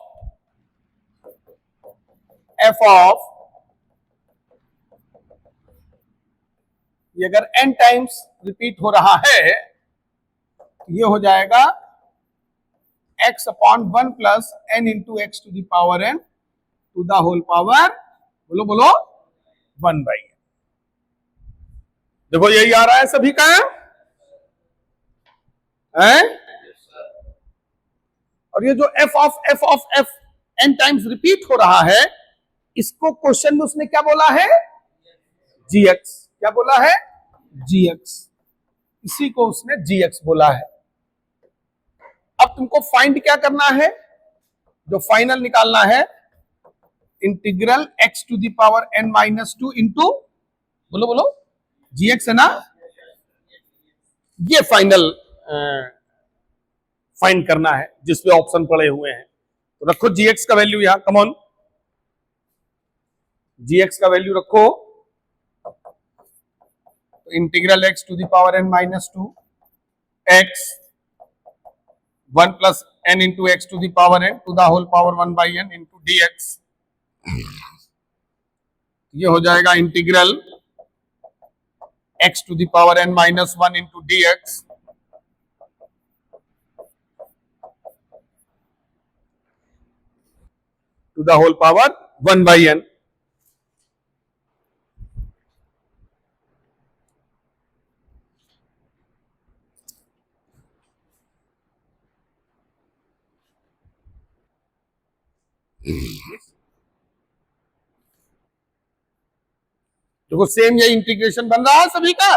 ये अगर n टाइम्स रिपीट हो रहा है, ये हो जाएगा x upon 1 plus n into x to the power n to the whole power, बोलो बोलो, 1 बाई। देखो यही आ रहा है सभी का है? और ये जो f of f n times repeat हो रहा है, इसको क्वेश्चन में उसने क्या बोला है? gx। क्या बोला है? gx। इसी को उसने gx बोला है। अब तुमको फाइंड क्या करना है? जो फाइनल निकालना है, integral x to the power n minus 2 into, बोलो बोलो, gx है ना? ये फाइनल फाइंड करना है जिसपे ऑप्शन पड़े हुए हैं। तो रखो gx का वैल्यू यहां, कम ऑन, gx का वैल्यू रखो। तो integral x to the power n minus 2 x 1 plus n into x to the power n to the whole power 1 by n into dx। ये हो जाएगा integral x to the power n minus 1 into dx to the whole power 1 by n। देखो same ये integration बन रहा है सभी का।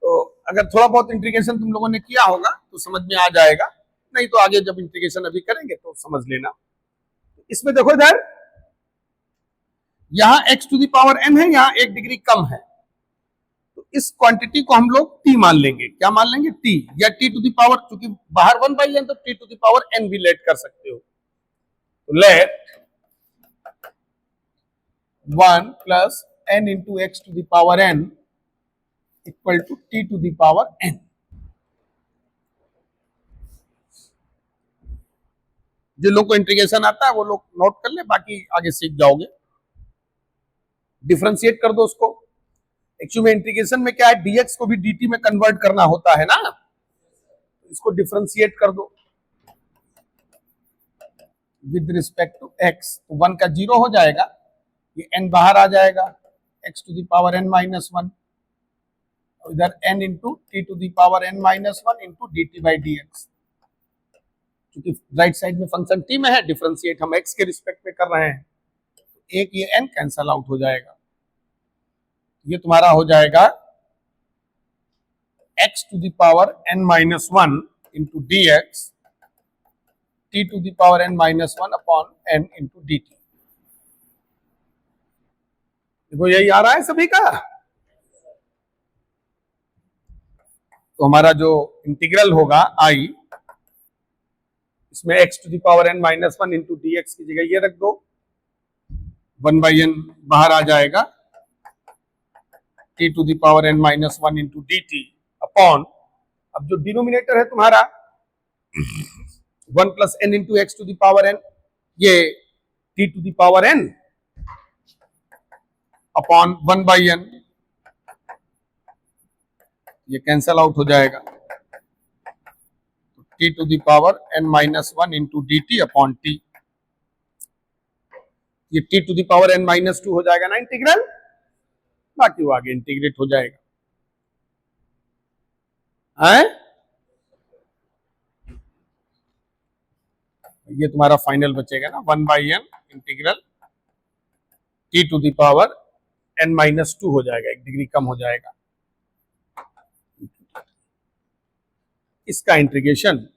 तो अगर थोड़ा बहुत इंटीग्रेशन तुम लोगों ने किया होगा तो समझ में आ जाएगा, नहीं तो आगे जब इंटीग्रेशन अभी करेंगे तो समझ लेना। इसमें देखो इधर, यहां x to the power n है, यहां 1 डिग्री कम है, तो इस क्वांटिटी को हम लोग t मान लेंगे। क्या मान लेंगे? t, या t टू द पावर, क्योंकि बाहर 1 बाई n, तो t to the power n भी लेट कर सकते हो। तो let 1 plus n into x to the power n equal to t to the power n। जो लोग को इंटीग्रेशन आता है वो लोग नोट कर ले, बाकी आगे सीख जाओगे। डिफरेंशिएट कर दो उसको। एक्चुअली में इंटीग्रेशन में क्या है, dx को भी dt में कन्वर्ट करना होता है ना, इसको डिफरेंशिएट कर दो विद रिस्पेक्ट टू x। तो 1 का 0 हो जाएगा, ये n बाहर आ जाएगा, x to the power n minus 1, इधर n into t to the power n minus 1 into d t by d x. क्योंकि राइट साइड में फंक्शन t में है, डिफरेंशिएट हम x के रिस्पेक्ट में कर रहे हैं, तो एक ये n कैंसल आउट हो जाएगा। ये तुम्हारा हो जाएगा x to the power n minus 1 into d x t to the power n minus 1 upon n into d t. देखो यही आ रहा है सभी का। तो हमारा जो इंटीग्रल होगा i, इसमें x to the power n minus 1 into d x की जगह ये रख दो, 1 बाई n बाहर आ जाएगा, t to the power n minus 1 into d t upon, अब जो डिनोमिनेटर है तुम्हारा 1 plus n into x to the power n, ये t to the power n upon 1/n, ये कैंसल आउट हो जाएगा, t to the power n-1 into dt upon t, ये t to the power n-2 हो जाएगा ना integral, बाकी वो आगे इंटीग्रेट हो जाएगा है? ये तुम्हारा फाइनल बचेगा ना 1/n integral t to the power n-2 हो जाएगा, 1 डिग्री कम हो जाएगा। इसका इंटीग्रेशन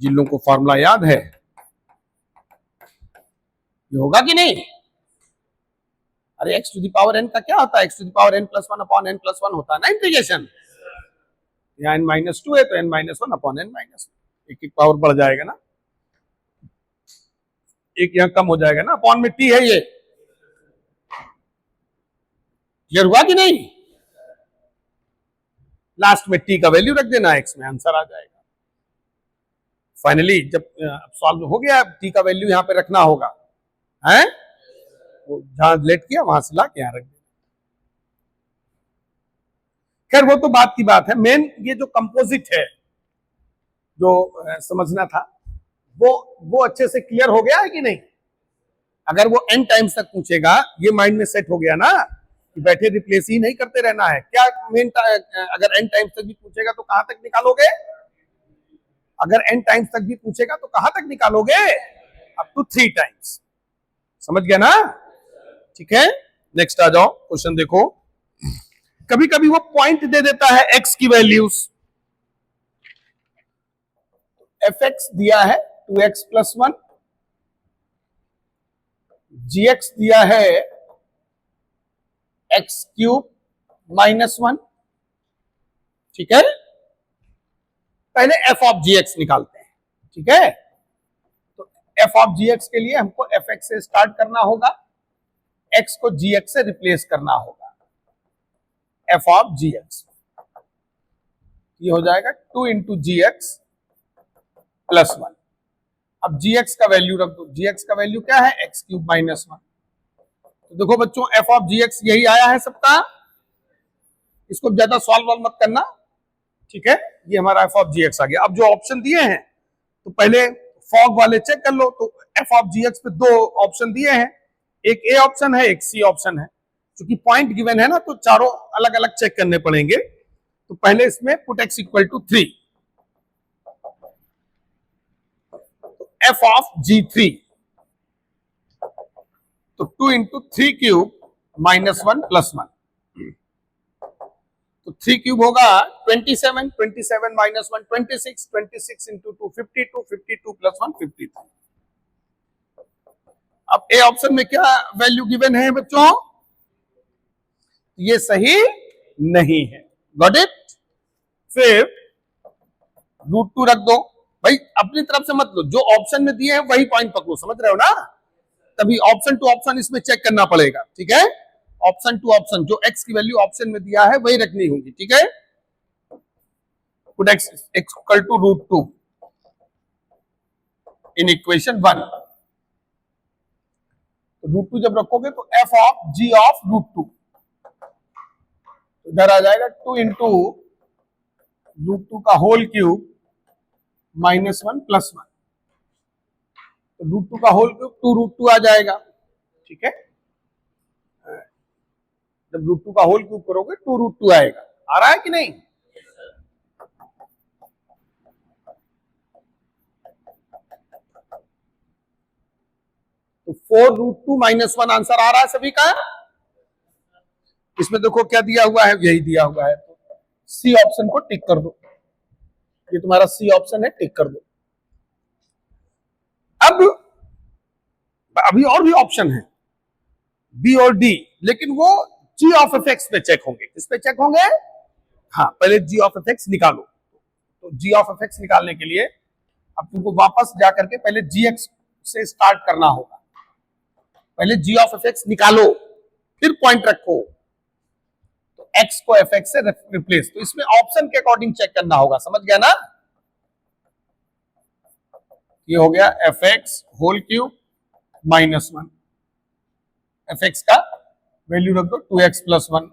जिन लोगों को फॉर्मूला याद है ये होगा कि नहीं? अरे x to the power n का क्या होता है? x to the power n+1 upon n+1 होता है ना इंटीग्रेशन। यहाँ n-2 है तो n-1 अपॉन n-1, एक पावर बढ़ जाएगा ना, एक यहाँ कम हो जाएगा ना, अपॉन में t है, ये क्लियर हुआ कि नहीं? लास्ट में t का वैल्यू रख देना, x में आंसर आ जाएगा। फाइनली जब सॉल्व हो गया, t का वैल्यू यहाँ पे रखना होगा, है? वो जहां लेट किया वहां से ला के यहाँ रख दिया। खैर वो तो बात की बात है, मेन ये जो कंपोजिट है जो समझना था वो अच्छे से क्लियर हो गया है कि नहीं? अगर वो n टाइम्स तक पूछेगा, ये माइंड में सेट हो गया ना कि बैठे रिप्लेस ही नहीं करते रहना है। क्या मेन अगर n टाइम्स तक भी पूछेगा तो कहां तक निकालोगे? अगर n टाइम्स तक भी पूछेगा तो कहां तक निकालोगे? Up to 3 times. समझ गया ना? ठीक है, नेक्स्ट आ जाओ, क्वेश्चन देखो। कभी कभी वो पॉइंट दे देता है x की वैल्यूज, fx दिया है 2x+1, gx दिया है x³ -1। ठीक है, पहले f ऑफ gx निकालते हैं। ठीक है, तो f ऑफ gx के लिए हमको fx से स्टार्ट करना होगा, x को gx से रिप्लेस करना होगा। f ऑफ gx ये हो जाएगा 2 इंटू gx+1। अब gx का वैल्यू रख दो, gx का वैल्यू क्या है? x³ -1। तो देखो बच्चों, f ऑफ gx यही आया है सबका, इसको ज्यादा सॉल्व मत करना। ठीक है, ये हमारा f ऑफ gx आ गया। अब जो ऑप्शन दिए हैं तो पहले फॉग वाले चेक कर लो। तो f ऑफ gx पे 2 ऑप्शन दिए हैं, एक ए ऑप्शन है, एक सी ऑप्शन है। क्योंकि पॉइंट गिवन है ना, तो चारों अलग अलग चेक करने पड़ेंगे। तो पहले इसमें पुट x इक्वल टू 3, तो f ऑफ g3 तो 2 इंटू 3³ -1+1, तो 3³ होगा 27, 27 -1 26, 26 इंटू 2 52, 52 + 1 53। अब ए ऑप्शन में क्या वैल्यू गिवन है बच्चों? ये सही नहीं है। Got it? फिर √2 रख दो। भाई अपनी तरफ से मत लो, जो ऑप्शन में दिए हैं वही पॉइंट पकड़ो। समझ रहे हो ना? तभी ऑप्शन टू ऑप्शन इसमें चेक करना पड़ेगा। ठीक है, ऑप्शन टू ऑप्शन, जो x की वैल्यू ऑप्शन में दिया है वही रखनी होगी। ठीक है, put x equal to √2 in equation 1। तो √2 जब रखोगे तो f ऑफ g ऑफ √2 इधर आ जाएगा 2 इंटू √2 का होल क्यूब -1+1, तो √2 का होल क्यूब 2√2 आ जाएगा। ठीक है, जब √2 का होल क्यूब करोगे 2√2 आएगा। आ रहा है कि नहीं? तो 4√2 -1 आंसर आ रहा है सभी का। इसमें देखो क्या दिया हुआ है, यही दिया हुआ है। तो सी ऑप्शन को टिक कर दो, ये तुम्हारा सी ऑप्शन है, टिक कर दो। अब अभी और भी ऑप्शन है बी और डी, लेकिन वो जी ऑफ एफ पे चेक होंगे। किस पे चेक होंगे? हाँ, पहले जी ऑफ एफ निकालो। तो जी ऑफ एफ निकालने के लिए अब तुमको वापस जाकर के पहले जी एक्स से स्टार्ट करना होगा। पहले जी ऑफ एफ निकालो, फिर पॉइंट रखो, तो एक्स को एफ से रिप्लेस। तो इसमें ऑप्शन के अकॉर्डिंग चेक करना होगा। समझ गया ना? ये हो गया f x whole cube -1, f x का वैल्यू रख दो 2x प्लस 1।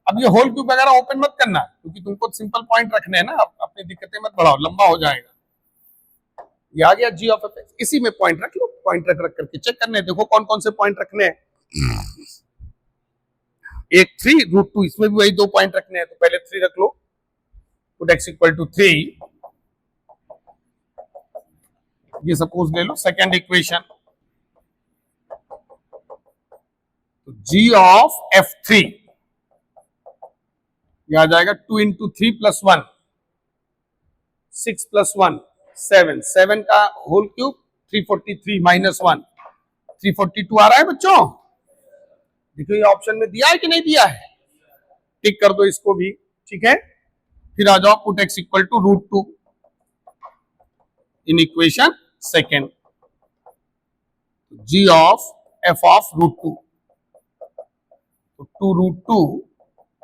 अब ये होल क्यूब वगैरह ओपन मत करना, क्योंकि तुमको सिंपल पॉइंट रखने हैं ना, अपनी दिक्कतें मत बढ़ाओ, लंबा हो जाएगा। ये आ गया g ऑफ एफ एक्स, इसी में पॉइंट रख लो, पॉइंट रख रख करके चेक करने, देखो कौन कौन से पॉइंट रखने हैं। एक 3 रूट 2, इसमें भी वही 2 पॉइंट रखने हैं, तो पहले 3 रख लो, पुट x इक्वल टू 3। ये सपोज ले लो सेकेंड इक्वेशन, तो g ऑफ f3 ये आ जाएगा 2 इंटू 3 प्लस 1, 6 प्लस 1 7, 7 का होल क्यूब 343 माइनस 1 342 आ रहा है बच्चों। देखो ये ऑप्शन में दिया है कि नहीं दिया है, टिक कर दो इसको भी, ठीक है। फिर आ जाओ put x equal to root 2 in equation second, g of f of root 2, तो 2 root 2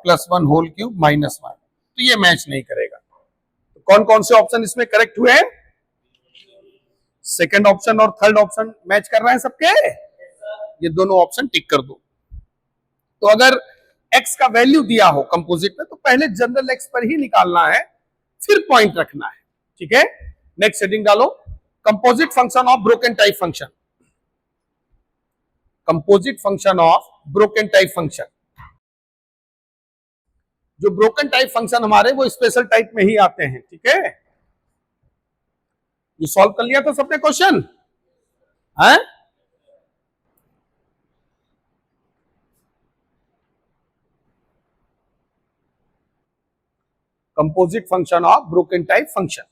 plus 1 whole cube minus 1, तो ये मैच नहीं करेगा। तो कौन कौन से ऑप्शन इसमें करेक्ट हुए? सेकंड ऑप्शन और थर्ड ऑप्शन मैच कर रहे हैं सबके, ये दोनों ऑप्शन टिक कर दो। तो अगर x का वैल्यू दिया हो कंपोजिट में, तो पहले जनरल x पर ही निकालना है, फिर पॉइंट रखना है, ठीक है। नेक्स्ट हेडिंग डालो, composite function of broken type function. Composite function of broken type function, जो ब्रोकन टाइप फंक्शन हमारे वो स्पेशल टाइप में ही आते हैं, ठीक है। ये सॉल्व कर लिया था सबने क्वेश्चन है? Composite function of broken type function,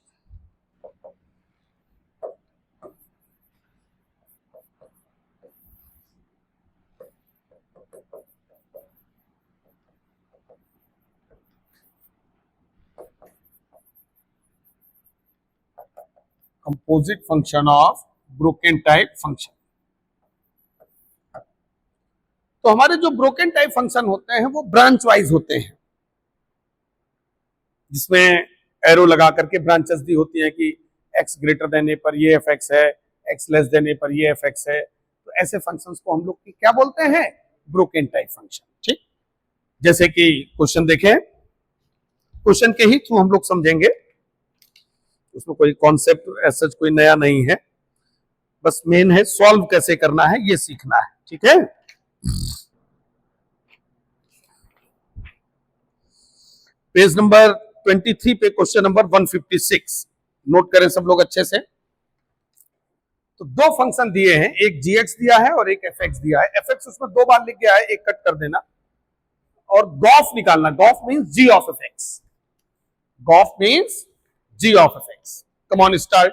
composite function of broken type function. तो हमारे जो ब्रोकन टाइप फंक्शन होते हैं वो ब्रांच वाइज होते हैं, जिसमें एरो लगा करके ब्रांचेस दी होती है कि x ग्रेटर देन ए पर ये fx है, x लेस देन ए पर ये fx है। तो ऐसे फंक्शंस को हम लोग क्या बोलते हैं? ब्रोकन टाइप फंक्शन, ठीक। जैसे कि क्वेश्चन देखें, क्वेश्चन के ही थ्रू हम लोग समझेंगे, उसमें कोई कॉन्सेप्ट ऐसा कोई नया नहीं है, बस मेन है सॉल्व कैसे करना है ये सीखना है, ठीक है। पेज नंबर 23 पे क्वेश्चन नंबर 156 नोट करें सब लोग अच्छे से। तो दो फंक्शन दिए हैं, एक gx दिया है और एक fx दिया है। fx उसमें 2 बार लिख गया है, एक कट कर देना, और गॉफ निकालना। Gof means g of fx, gof means g of fx। Come on start.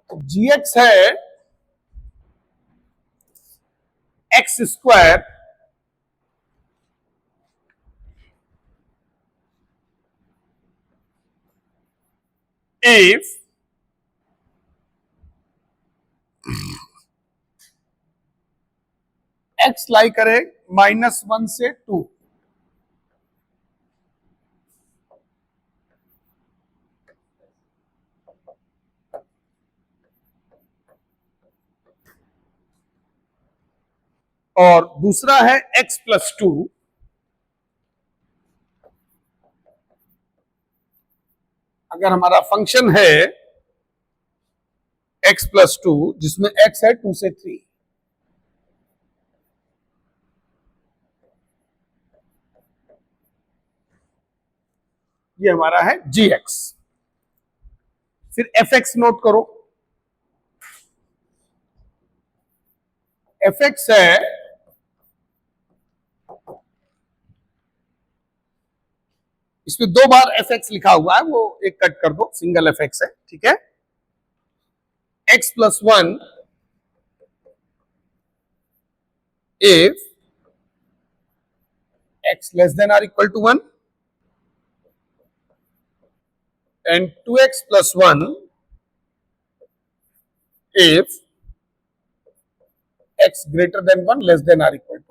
तो gx है x square if x lie करे -1 से 2, और दूसरा है x प्लस 2 अगर हमारा फंक्शन है x प्लस 2 जिसमें x है 2 से 3, ये हमारा है gx। फिर fx नोट करो, fx है इसमें 2 बार fx लिखा हुआ है, वो एक कट कर दो, सिंगल fx है, ठीक है। x plus 1 if x less than or equal to 1 and 2x plus 1 if x greater than 1 less than or equal to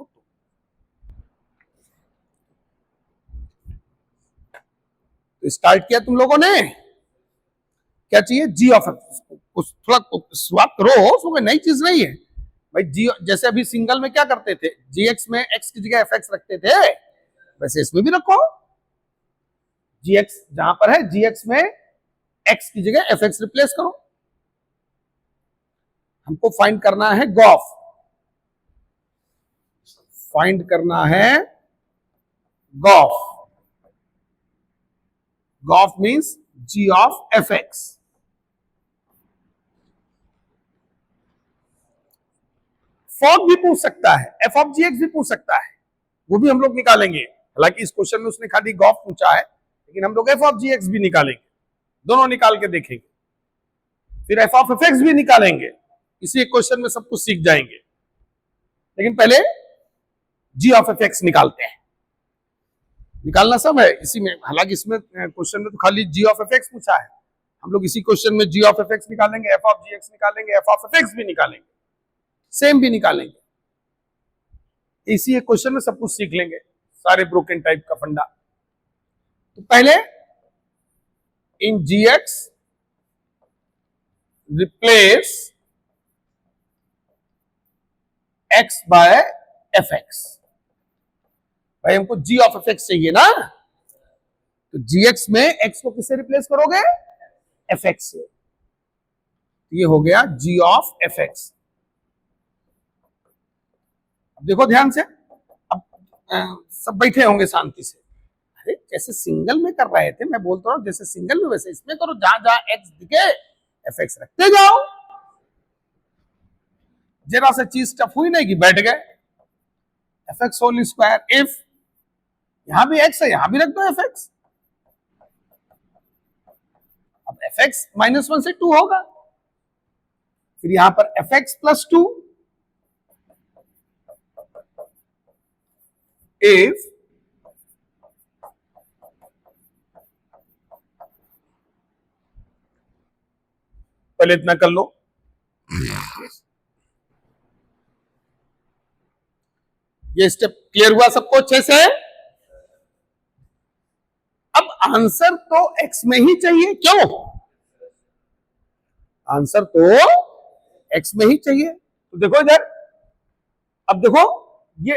2। तो स्टार्ट किया तुम लोगों ने, क्या चाहिए, जी ऑफ एक्स। थोड़ा शुरुआत करो, उसमें नई चीज नहीं है भाई। जी जैसे अभी सिंगल में क्या करते थे, जी एक्स में एक्स की जगह एफ एक्स रखते थे, वैसे इसमें भी रखो। जी एक्स जहां पर है, जी एक्स में एक्स की जगह एफ एक्स रिप्लेस करो। हमको फाइंड करना है गॉफ, फाइंड करना है gof. Gof means g of F x. Fog भी पूछ सकता है, एफ ऑफ जी एक्स भी पूछ सकता है, वो भी हम लोग निकालेंगे। हालांकि इस क्वेश्चन में उसने खाली गॉफ पूछा है, लेकिन हम लोग एफ ऑफ जी एक्स भी निकालेंगे, दोनों निकाल के देखेंगे। फिर एफ ऑफ एफ एक्स भी निकालेंगे, इसी क्वेश्चन में सब कुछ सीख जाएंगे। लेकिन पहले जी ऑफ एफ एक्स निकालते हैं, निकालना सब है इसी में। हालांकि इसमें क्वेश्चन में तो खाली जी ऑफ एफ एक्स पूछा है, हम लोग इसी क्वेश्चन में जी ऑफ एफ एक्स निकालेंगे, एफ ऑफ जी एक्स निकालेंगे, एफ ऑफ एफ एक्स भी निकालेंगे, सेम भी निकालेंगे। इसी एक क्वेश्चन में सब कुछ सीख लेंगे, सारे ब्रोकन टाइप का फंडा। तो पहले in G X replace X by F X. भाई हमको जी ऑफ एफ एक्स चाहिए ना, तो जी एक्स में एक्स को किससे रिप्लेस करोगे, एफ एक्स से। ये हो गया जी ऑफ एफ एक्स। अब देखो ध्यान से, अब सब बैठे होंगे शांति से। अरे जैसे सिंगल में कर रहे थे, मैं बोलता हूं जैसे सिंगल में वैसे इसमें करो, जहां जहां एक्स दिखे एफ एक्स रखते जाओ। जरा से चीज टफ हुई नहीं कि बैठ गए। F x whole square, if यहां भी एक्स है यहां भी रख दो एफ एक्स। अब एफ एक्स -1 से 2 होगा, फिर यहां पर एफ एक्स प्लस 2 इफ पहले इतना कर लो। ये स्टेप क्लियर हुआ सबको अच्छे से। अब आंसर तो एक्स में ही चाहिए, क्यों, आंसर तो एक्स में ही चाहिए। तो देखो इधर, अब देखो ये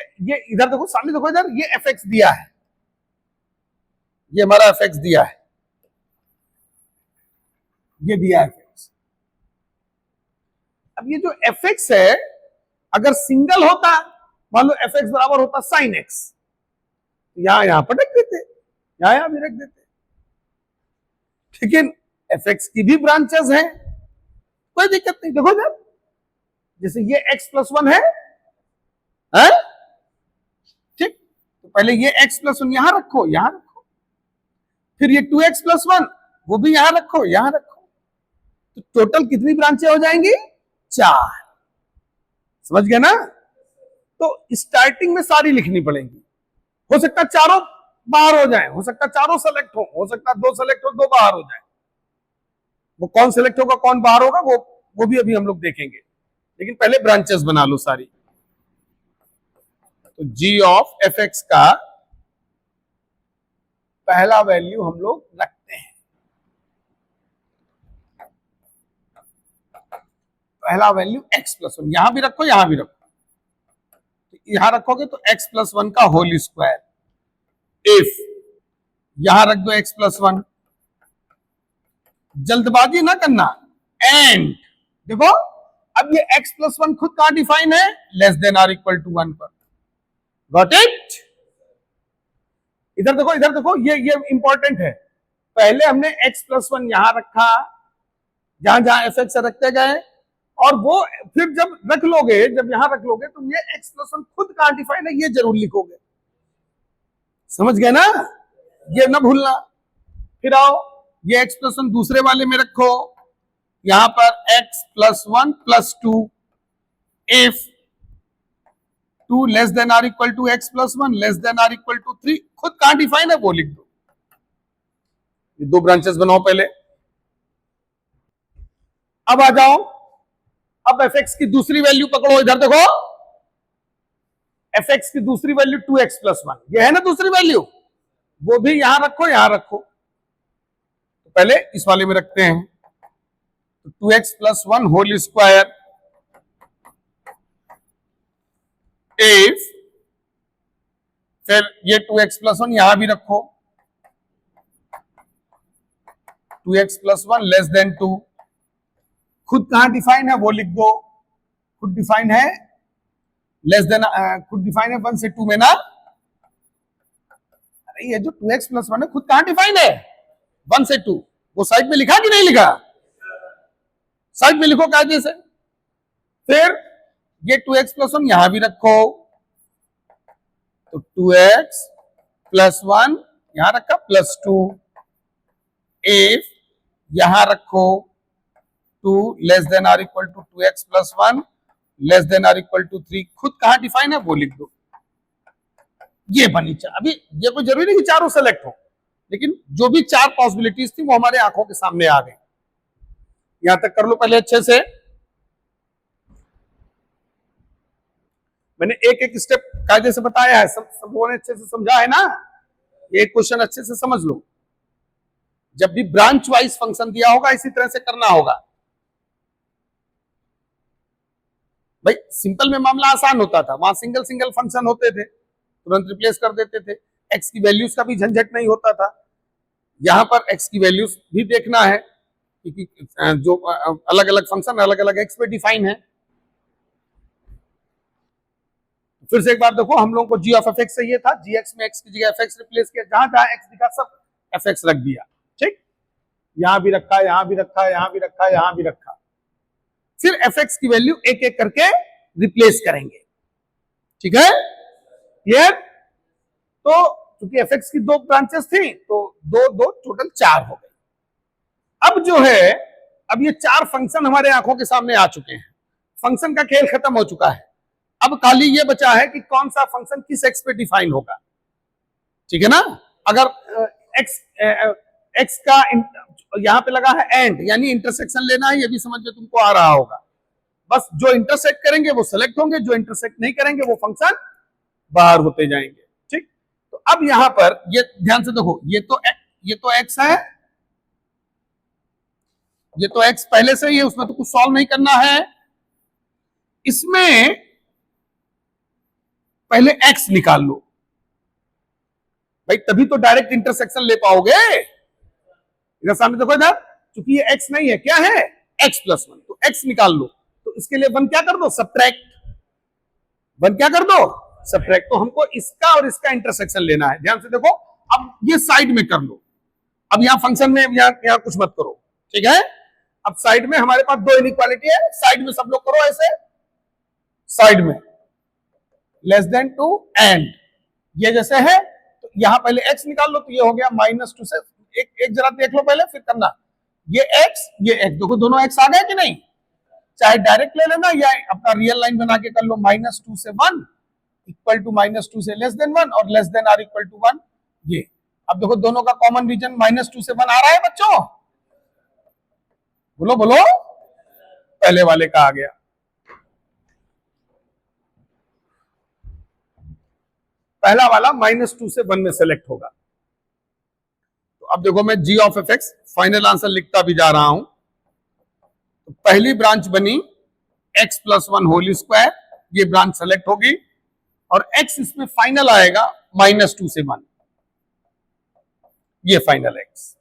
इधर देखो, सामने देखो इधर, ये एफ एक्स दिया है, ये हमारा एफ एक्स दिया है, ये दिया है एफ एक्स। अब ये जो एफ एक्स है, अगर सिंगल होता, मान लो एफ एक्स बराबर होता साइन एक्स, यहां पर रख देते, यहां भी रख देते। लेकिन एफ एक्स की भी ब्रांचेस हैं, कोई दिक्कत नहीं। देखो जब जैसे ये x प्लस 1 है, ठीक, तो पहले ये x प्लस 1 यहां रखो, यहां रखो, फिर ये 2x प्लस 1 वो भी यहां रखो, यहां रखो। तो टोटल कितनी ब्रांचें हो जाएंगी, 4। समझ गया ना। तो स्टार्टिंग में सारी लिखनी पड़ेगी। हो सकता है चारों बाहर हो जाए, हो सकता है चारों सेलेक्ट हो सकता है 2 सेलेक्ट हो, 2 बाहर हो जाए। वो कौन सेलेक्ट होगा कौन बाहर होगा वो भी अभी हम लोग देखेंगे, लेकिन पहले ब्रांचेस बना लो सारी। तो जी ऑफ एफ एक्स का पहला वैल्यू हम लोग रखते हैं, पहला वैल्यू x प्लस 1, यहां भी रखो यहां भी रखो। तो यहां रखोगे तो x प्लस 1 का होल स्क्वायर, इफ यहां रख दो x प्लस 1, जल्दबाजी ना करना, एंड देखो अब ये x प्लस 1 खुद कहां डिफाइन है, less than or equal to 1 पर। Got it. इधर देखो ये इंपॉर्टेंट है। पहले हमने x प्लस 1 यहां रखा, जहां जहां एफ एक्स रखते गए, और वो फिर जब रख लोगे, जब यहां रख लोगे, तो ये x प्लस 1 खुद कहां डिफाइन है ये जरूर लिखोगे। समझ गए ना, ये ना भूलना। फिर आओ ये x प्लस 1 दूसरे वाले में रखो, यहां पर x plus 1 plus 2, if 2 less than or equal to x plus 1 less than or equal to 3, खुद कहां डिफाइन है वो लिख दो। ये 2 ब्रांचेस बनाओ पहले। अब आ जाओ, अब एफ एक्स की दूसरी वैल्यू पकड़ो, इधर देखो, एफ एक्स की दूसरी वैल्यू 2x प्लस 1, ये है ना दूसरी वैल्यू, वो भी यहां रखो यहां रखो। पहले इस वाले में रखते हैं, तो 2x plus 1 whole square if, फिर ये 2x प्लस 1 यहां भी रखो, 2x प्लस 1 लेस देन 2, खुद कहां डिफाइन है वो लिख दो, खुद डिफाइन है लेस देन, खुद डिफाइन है 1 से 2 में ना, अरे ये जो 2x प्लस 1 है खुद कहां डिफाइन है 1 से 2, वो साइड में लिखा कि नहीं लिखा, साइड में लिखो कायदे से, फिर ये 2x प्लस 1 यहां भी रखो, तो 2x प्लस 1 यहां रखा प्लस 2, इफ यहां रखो 2 less than or equal to 2x plus 1 less than or equal to 3, खुद कहां डिफाइन है वो लिख दो, ये बनी चार। अभी ये कोई जरूरी नहीं कि चारों सेलेक्ट हो, लेकिन जो भी चार पॉसिबिलिटीज थी वो हमारे आंखों के सामने आ गई। यहां तक कर लो पहले अच्छे से, मैंने एक एक स्टेप कायदे से बताया है, सब लोगों ने अच्छे से समझा है ना, ये क्वेश्चन अच्छे से समझ लो, जब भी ब्रांच वाइज फंक्शन दिया होगा इसी तरह से करना होगा। भाई सिंपल में मामला आसान होता था, वहां सिंगल सिंगल फंक्शन होते थे, तुरंत रिप्लेस कर देते थे, एक्स की वैल्यूज का भी झंझट नहीं होता था। यहां पर एक्स की वैल्यूज भी देखना है क्योंकि जो अलग अलग फंक्शन अलग अलग एक्स पे डिफाइन है। फिर से एक बार देखो, हम लोगों को जी ऑफ एफ एक्स चाहिए था, जी एक्स में एक्स की जगह एफ एक्स रिप्लेस किया, जहां जहां एक्स दिखा सब एफ एक्स रख दिया, ठीक, यहां भी रखा, यहां भी रखा, यहां भी रखा, यहां भी रखा, फिर एफ एक्स की वैल्यू एक एक करके रिप्लेस करेंगे, ठीक है, क्लियर। तो क्योंकि एफ एक्स की दो ब्रांचेस थी तो दो दो टोटल 4 हो गए। अब जो है, अब ये 4 फंक्शन हमारे आंखों के सामने आ चुके हैं, फंक्शन का खेल खत्म हो चुका है। अब खाली ये बचा है कि कौन सा फंक्शन किस एक्स पे डिफाइन होगा, ठीक है ना। अगर एक्स का यहां पे लगा है एंड, यानी इंटरसेक्शन लेना है, ये भी समझ में तुमको आ रहा होगा। बस जो इंटरसेक्ट करेंगे वो सेलेक्ट होंगे, जो इंटरसेक्ट नहीं करेंगे वो फंक्शन बाहर होते जाएंगे, ठीक। तो अब यहां पर ये ध्यान से देखो, ये तो एक्स है, ये तो एक्स पहले से ही है, उसमें तो कुछ सॉल्व नहीं करना है। इसमें पहले एक्स निकाल लो भाई, तभी तो डायरेक्ट इंटरसेक्शन ले पाओगे। इधर सामने देखो, इधर चूंकि ये एक्स नहीं है, क्या है एक्स प्लस 1, तो एक्स निकाल लो, तो इसके लिए 1 क्या कर दो, सब्ट्रैक्ट, 1 क्या कर दो, सब्ट्रैक्ट। तो हमको इसका और इसका इंटरसेक्शन लेना है, ध्यान से देखो। अब ये साइड में कर लो, अब यहां फंक्शन में यहां कुछ मत करो, ठीक है। अब साइड में हमारे पास 2 इनइक्वालिटी है, साइड में सब लोग करो ऐसे, साइड में लेस देन 2 एंड ये जैसे है, तो यहां पहले x निकाल लो, तो ये हो गया -2 से, एक जरा देख लो पहले फिर करना, ये x देखो दोनों x आ गए कि नहीं, चाहे डायरेक्ट ले लेना या अपना रियल लाइन बना के कर लो, -2 से 1 इक्वल टू -2 से लेस देन 1 और less than or equal to 1, ये। अब देखो दोनों का कॉमन रीजन -2 से 1 आ रहा है बच्चों, बोलो बोलो, पहले वाले का आ गया। पहला वाला -2 से 1 में सेलेक्ट होगा। तो अब देखो मैं G of F X final answer लिखता भी जा रहा हूं। तो पहली ब्रांच बनी x प्लस 1 होल स्क्वायर, ये ब्रांच सेलेक्ट होगी और x इसमें फाइनल आएगा -2 से 1, ये फाइनल x।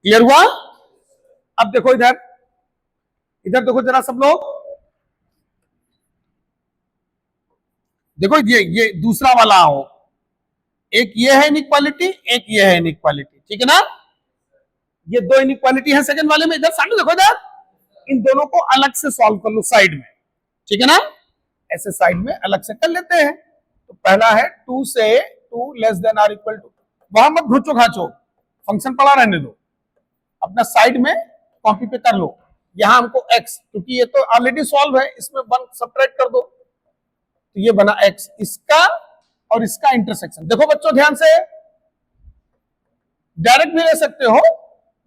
क्लियर हुआ। अब देखो इधर, इधर देखो जरा सब लोग, देखो ये दूसरा वाला हो, एक ये है इनइक्वालिटी, एक ये है इनइक्वालिटी, ठीक है ना। ये 2 इनइक्वालिटी है सेकंड वाले में, इधर सामने देखो, इधर इन दोनों को अलग से सॉल्व कर लो साइड में, ठीक है ना, ऐसे साइड में अलग से कर लेते हैं। तो पहला है 2 से 2 less than or equal to, वहां मत घुचो घाचो, फंक्शन पड़ा रहने दो, अपना साइड में कॉपी पे कर लो। यहां हमको x, क्योंकि ये तो ऑलरेडी सॉल्व है, इसमें 1 सब्ट्रैक्ट कर दो, तो ये बना x, इसका और इसका इंटरसेक्शन। देखो बच्चों ध्यान से, डायरेक्ट भी ले सकते हो,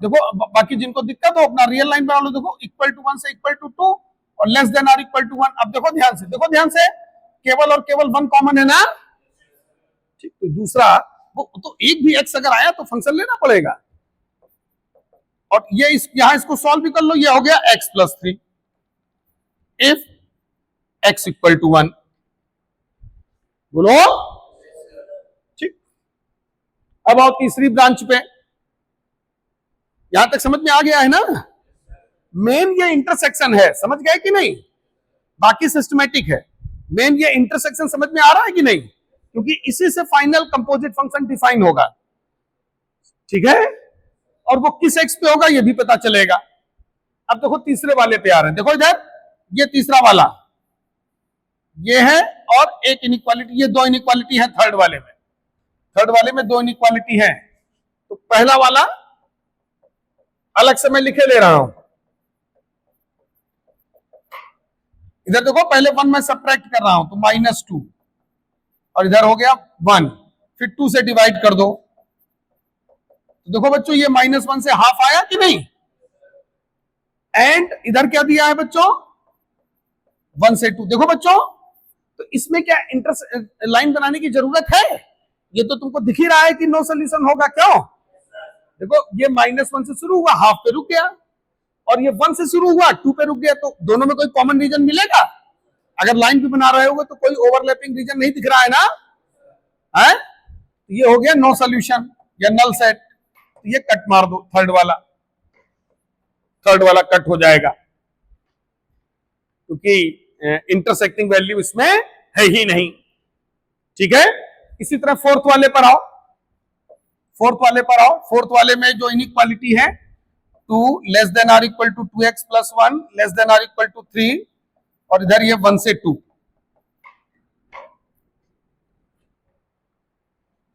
देखो बाकी जिनको दिक्कत हो अपना रियल लाइन बना लो। देखो इक्वल टू 1 से इक्वल टू 2 और less than or equal to 1। अब देखो ध्यान से, देखो ध्यान से, केवल और केवल 1 कॉमन है ना, ठीक। तो दूसरा वो तो एक भी x अगर आया तो फंक्शन लेना पड़ेगा, और ये यहां इसको सॉल्व भी कर लो, ये हो गया x+3 if x equal to 1। बोलो ठीक। अब आओ तीसरी ब्रांच पे। यहां तक समझ में आ गया है ना? मेन ये इंटरसेक्शन है, समझ गए कि नहीं? बाकी सिस्टमेटिक है, मेन ये इंटरसेक्शन समझ में आ रहा है कि नहीं? क्योंकि इसी से फाइनल कंपोजिट फंक्शन डिफाइन होगा, ठीक है? और वो किस एक्स पे होगा ये भी पता चलेगा। अब देखो तीसरे वाले पे आ रहे हैं, देखो इधर ये तीसरा वाला ये है, और एक इनइक्वालिटी, ये दो इनइक्वालिटी है थर्ड वाले में। थर्ड वाले में दो इनइक्वालिटी है, तो पहला वाला अलग से मैं लिखे ले रहा हूं। इधर देखो पहले 1 मैं सब्ट्रैक्ट कर रहा हूं तो -2, और इधर हो गया 1, फिर 2 से डिवाइड कर दो। तो देखो बच्चों ये -1 से हाफ आया कि नहीं? एंड इधर क्या दिया है बच्चों? 1 से 2। देखो बच्चों, तो इसमें क्या लाइन बनाने की जरूरत है? ये तो तुमको दिख ही रहा है कि नो सोल्यूशन होगा। क्यों? देखो ये -1 से शुरू हुआ, हाफ पे रुक गया, और ये 1 से शुरू हुआ 2 पे रुक गया, तो दोनों में कोई कॉमन रीजन मिलेगा? अगर लाइन भी बना रहे होगे तो कोई ओवरलैपिंग रीजन नहीं दिख रहा है ना? है? तो ये हो गया नो सोल्यूशन या नल सेट। तो ये कट मार दो, थर्ड वाला कट हो जाएगा, क्योंकि इंटरसेक्टिंग वैल्यू इसमें है ही नहीं, ठीक है? इसी तरह फोर्थ वाले पर आओ। फोर्थ वाले में जो इनइक्वालिटी है 2 less than or equal to 2x plus 1 less than or equal to 3, और इधर ये 1 से 2,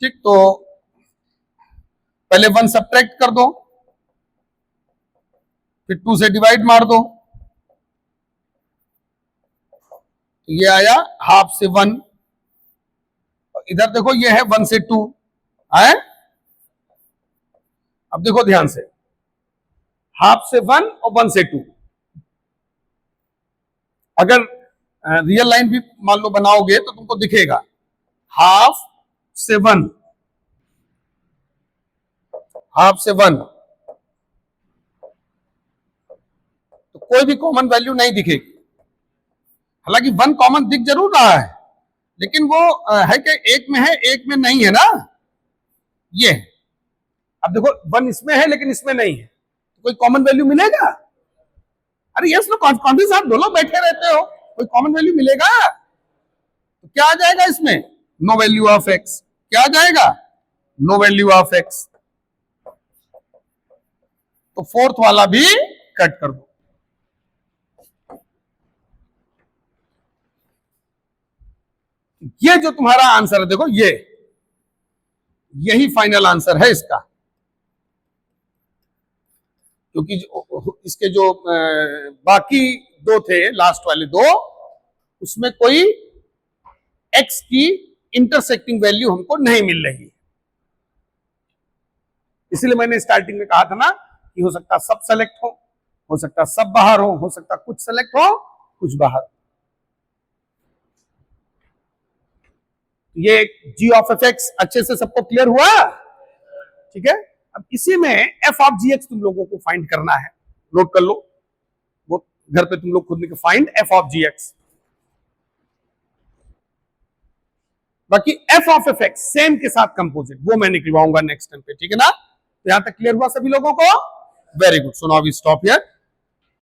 ठीक? तो पहले 1 सब्ट्रैक्ट कर दो, फिर 2 से डिवाइड मार दो, ये आया हाफ से 1, इधर देखो ये है 1 से 2 है। अब देखो ध्यान से, हाफ से 1 और 1 से 2, अगर रियल लाइन भी मान लो बनाओगे तो तुमको दिखेगा हाफ से 1, हाफ से 1, तो कोई भी कॉमन वैल्यू नहीं दिखेगी। हालांकि 1 कॉमन दिख जरूर रहा है, लेकिन वो है कि एक में है एक में नहीं है ना, ये। अब देखो 1 इसमें है लेकिन इसमें नहीं है, तो कोई कॉमन वैल्यू मिलेगा? अरे यस नो कॉन्फ्रेंस आप दोनों बैठे रहते हो, कोई कॉमन वैल्यू मिलेगा? तो क्या आ जाएगा इसमें? No value of x. क्या आ जाएगा? No value of x. तो फोर्थ वाला भी कट कर दो। ये जो तुम्हारा आंसर है, देखो यही फाइनल आंसर है इसका, क्योंकि इसके जो बाकी दो थे, लास्ट वाले दो, उसमें कोई एक्स की इंटरसेक्टिंग वैल्यू हमको नहीं मिल रही है। इसलिए मैंने स्टार्टिंग में कहा था ना कि हो सकता सब सेलेक्ट हो सकता सब बाहर हो सकता कुछ सेलेक्ट हो कुछ बाहर। ये g ऑफ एफ एक्स अच्छे से सबको क्लियर हुआ? ठीक है। अब इसी में f ऑफ जी एक्स तुम लोगों को फाइंड करना है, नोट कर लो, वो घर पे तुम लोग खुद लिखो, find f of ji x. बाकी f of F x same के साथ कंपोजिट वो मैं निकलवाऊंगा नेक्स्ट टाइम पे, ठीक है ना? तो यहां तक क्लियर हुआ सभी लोगों को? Very good. So now we stop here.